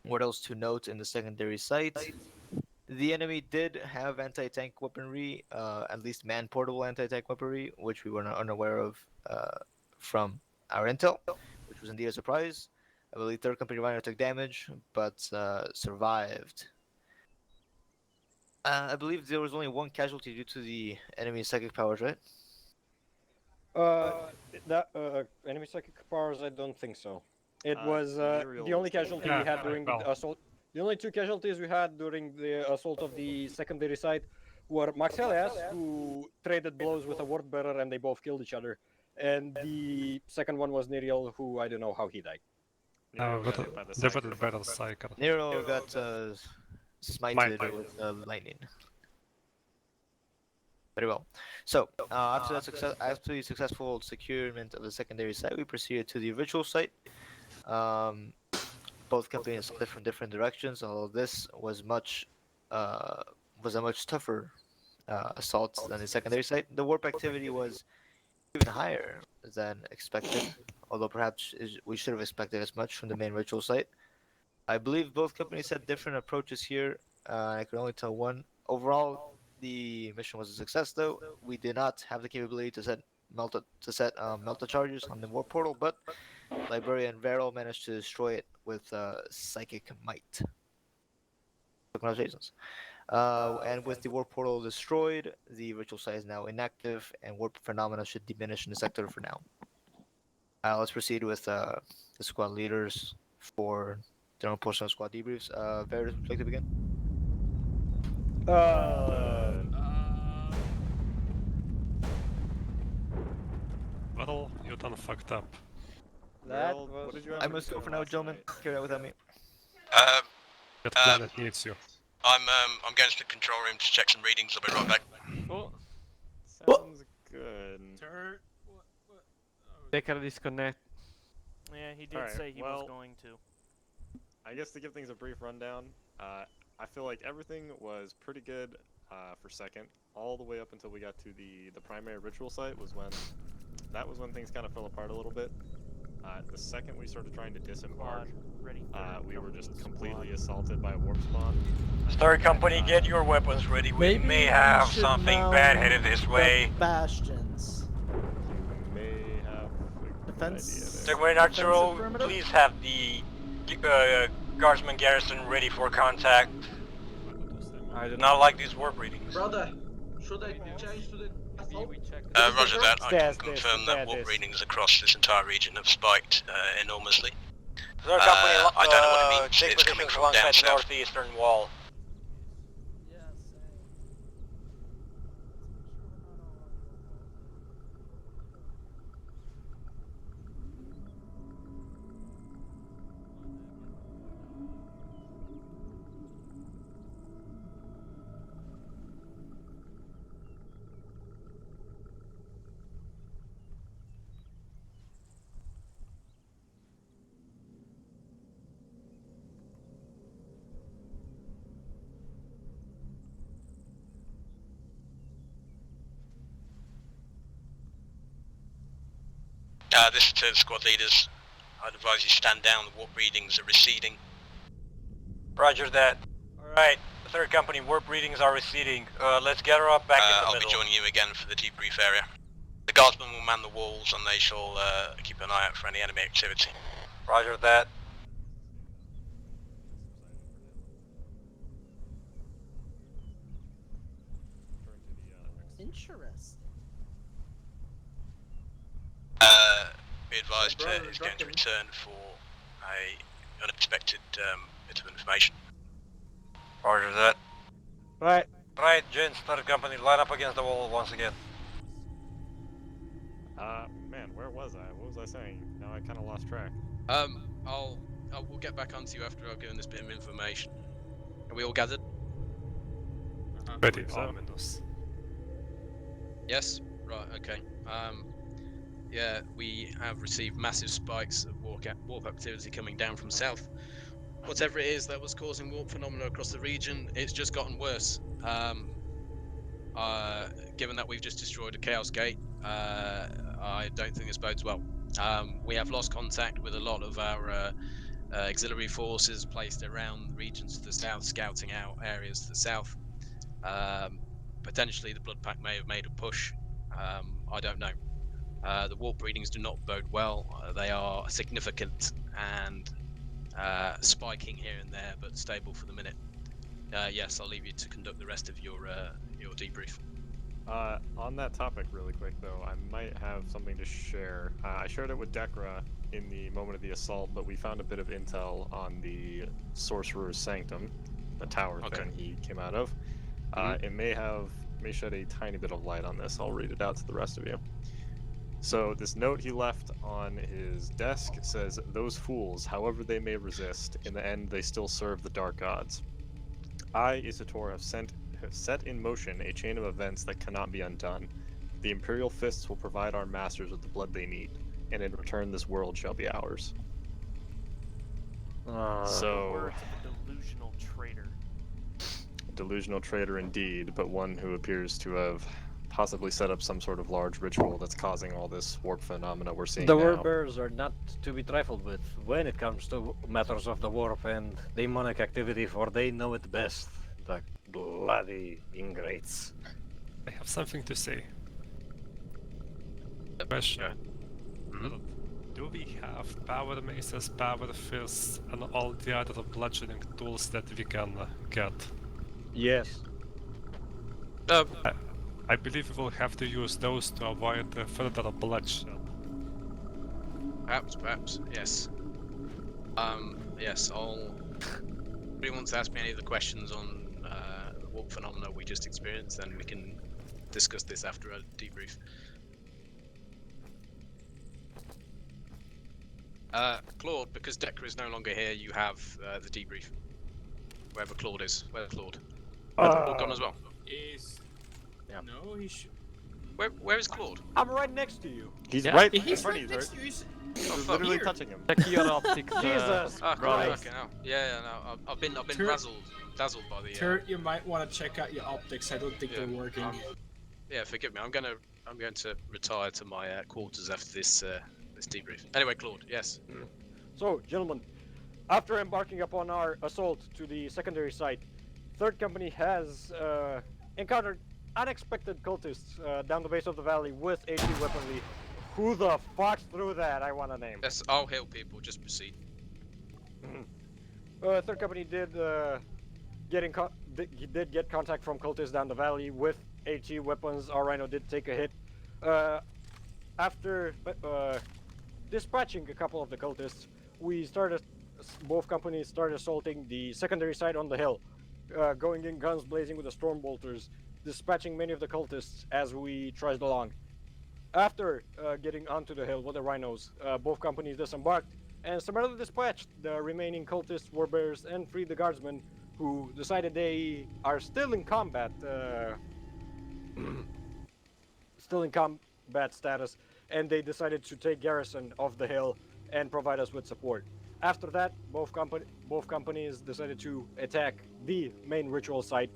what else to note in the secondary site? The enemy did have anti-tank weaponry, at least man-portable anti-tank weaponry, which we were not unaware of from our intel, which was indeed a surprise. I believe 3rd Company Rhino took damage, but survived. I believe there was only one casualty due to the enemy's psychic powers, right? That enemy psychic powers, I don't think so. It was Muriel the only was casualty we had during the assault. The only 2 casualties we had during the assault of the secondary site were Maxelias, who traded blows with a word bearer and they both killed each other. And the second one was Neriel, who I don't know how he died. Nero got hit by the battle cycle. Nero got smited with lightning. Very well. So after the successful securement of the secondary site, we proceeded to the ritual site. Both companies assaulted from different directions, although this was a much tougher assault than the secondary site. The warp activity was even higher than expected, although perhaps we should have expected as much from the main ritual site. I believe both companies had different approaches here. I can only tell one. Overall, the mission was a success, though. We did not have the capability to set melta charges on the warp portal, but Librarian Varel managed to destroy it with psychic might. Congratulations. And with the warp portal destroyed, the ritual site is now inactive, and warp phenomena should diminish in the sector for now. Let's proceed with the squad leaders for their own portion of squad debriefs. Varus, would you like to begin? Well, you done fucked up. I'm gonna go for now, gentlemen. Carry out without me. That planet needs you. I'm going to the control room to check some readings. I'll be right back. Oh, sounds good. They can disconnect. Yeah, he did say he was going to. I guess to give things a brief rundown, I feel like everything was pretty good for second, all the way up until we got to the primary ritual site was when things kind of fell apart a little bit. The second we started trying to disembark, we were just completely assaulted by a warp spawn. 3rd Company, get your weapons ready. We may have something bad headed this way. Bastions. You may have Defense. Segway Natural, please have the guardsman garrison ready for contact. I do not like these warp readings. Brother, should I change to the Roger that. I can confirm that warp readings across this entire region have spiked enormously. 3rd Company, I don't know what it means. take It's coming positions from down alongside the south. northeastern wall. This is to the squad leaders. I'd advise you stand down. The warp readings are receding. Roger that. Alright, 3rd Company, warp readings are receding. Let's gather up back in the I'll middle. be joining you again for the debrief area. The guardsmen will man the walls and they shall keep an eye out for any enemy activity. Roger that. Interesting. Be advised Ted is going to return for a unexpected bit of information. Roger that. Right, gents, 3rd Company, line up against the wall once again. Man, where was I? What was I saying? Now I kind of lost track. We'll get back onto you after I've given this bit of information. Are we all gathered? Ready, ominous. Yes, Right. Okay. Yeah, we have received massive spikes of warp activity coming down from south. Whatever it is that was causing warp phenomena across the region, it's just gotten worse. Given that we've just destroyed a Chaos Gate, I don't think this bodes well. We have lost contact with a lot of our auxiliary forces placed around the regions to the south, scouting out areas to the south. Potentially the Blood Pack may have made a push. I don't know. The warp readings do not bode well. They are significant and spiking here and there, but stable for the minute. Yes, I'll leave you to conduct the rest of your debrief. On that topic, really quick though, I might have something to share. I shared it with Dekra in the moment of the assault, but we found a bit of intel on the Sorcerer's Sanctum, the tower thing he came out of. It may shed a tiny bit of light on this. I'll read it out to the rest of you. So this note he left on his desk says, "Those fools, however they may resist, in the end they still serve the dark gods. I, Isator, have set in motion a chain of events that cannot be undone. The Imperial Fists will provide our masters with the blood they need, and in return this world shall be ours." The So, words of a delusional traitor. delusional traitor indeed, but one who appears to have possibly set up some sort of large ritual that's causing all this warp phenomena we're seeing The now. warp bearers are not to be trifled with when it comes to matters of the warp and demonic activity, for they know it best. The bloody ingrates. I have something to say. Question. Do we have power maces, power fists, and all the other bludgeoning tools that we can get? Yes. I believe we will have to use those to avoid further bloodshed. Perhaps, yes. Yes, I'll... If anyone wants to ask me any of the questions on the warp phenomena we just experienced, then we can discuss this after a debrief. Claude, because Dekra is no longer here, you have the debrief. Wherever Claude is. Where's Claude? Claude gone as well? Yeah. No, he should. Where is Claude? I'm right next to you. He's Yeah. right in He's front right of you. next to you. He's Literally here. touching him. Check your optics. Jesus Christ. Okay, no. Yeah, no. I've been dazzled by the. Turt, you might want to check out your optics. I don't think they're working. Yeah, forgive me. I'm going to retire to my quarters after this this debrief. Anyway, Claude, yes. So, gentlemen, after embarking upon our assault to the secondary site, 3rd Company has encountered unexpected cultists down the base of the valley with AT weaponry. Who the fuck threw that? I want a name. Yes, I'll heal people. Just proceed. 3rd Company did get contact from cultists down the valley with AT weapons. Our Rhino did take a hit. After dispatching a couple of the cultists, both companies started assaulting the secondary site on the hill, going in guns blazing with the storm bolters, dispatching many of the cultists as we trudged along. After getting onto the hill with the Rhinos, both companies disembarked and summarily dispatched the remaining cultists, warbearers, and freed the guardsmen, who decided they are still in combat, status, and they decided to take garrison of the hill and provide us with support. After that, both companies decided to attack the main ritual site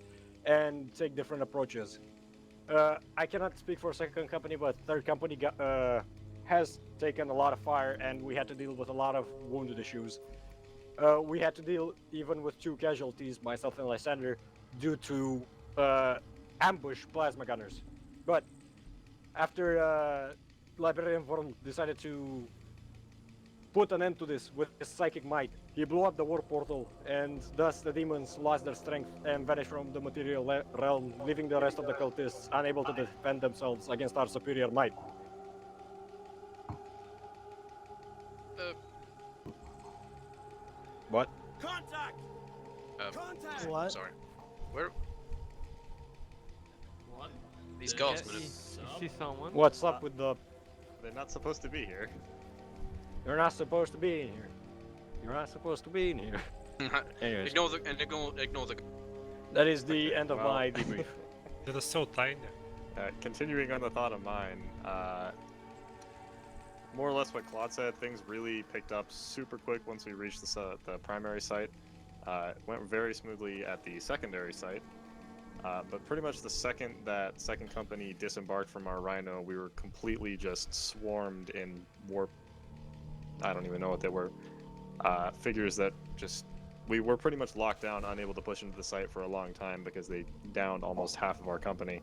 and take different approaches. I cannot speak for 2nd Company, but 3rd Company has taken a lot of fire, and we had to deal with a lot of wounded issues. We had to deal even with 2 casualties, myself and Lysander, due to ambush plasma gunners. But after Librarian Vorm decided to put an end to this with his psychic might, he blew up the warp portal, and thus the demons lost their strength and vanished from the material realm, leaving the rest of the cultists unable to defend themselves against our superior might. What? Contact! Contact! What? Sorry. Where? What? These guards. See someone? What's up with the... They're not supposed to be here. You're not supposed to be in here. You're not supposed to be in here. Anyways. Ignore the. That is the end of Well, my debrief. They're so tiny. Continuing on the thought of mine, more or less what Claude said, things really picked up super quick once we reached the primary site. It went very smoothly at the secondary site, but pretty much the second that second company disembarked from our Rhino, we were completely just swarmed in warp. I don't even know what they were. Figures that just we were pretty much locked down, unable to push into the site for a long time because they downed almost half of our company.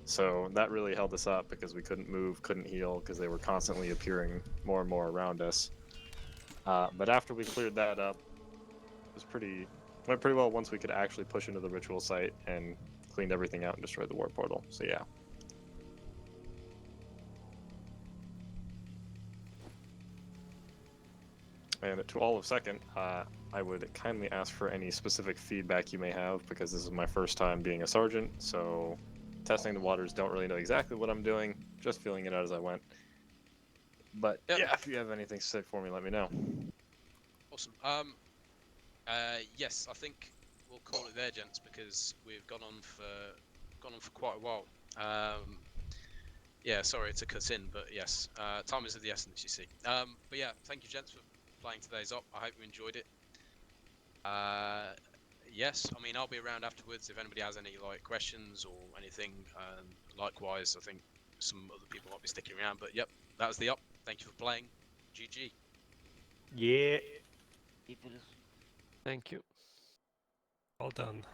So that really held us up because we couldn't move, couldn't heal, because they were constantly appearing more and more around us. But after we cleared that up, it went pretty well once we could actually push into the ritual site and cleaned everything out and destroyed the warp portal. So yeah. And to all of second, I would kindly ask for any specific feedback you may have, because this is my first time being a sergeant, so testing the waters, don't really know exactly what I'm doing, just feeling it out as I went. But yeah, if you have anything to say for me, let me know. Awesome. Yes, I think we'll call it there, gents, because we've gone on for quite a while. Yeah, sorry to cut in, but yes, time is of the essence, you see. But yeah, thank you, gents, for playing today's op. I hope you enjoyed it. Yes, I mean, I'll be around afterwards if anybody has any questions or anything. Likewise, I think some other people might be sticking around. But yep, that was the op. Thank you for playing. GG. Yeah. Thank you. Well done.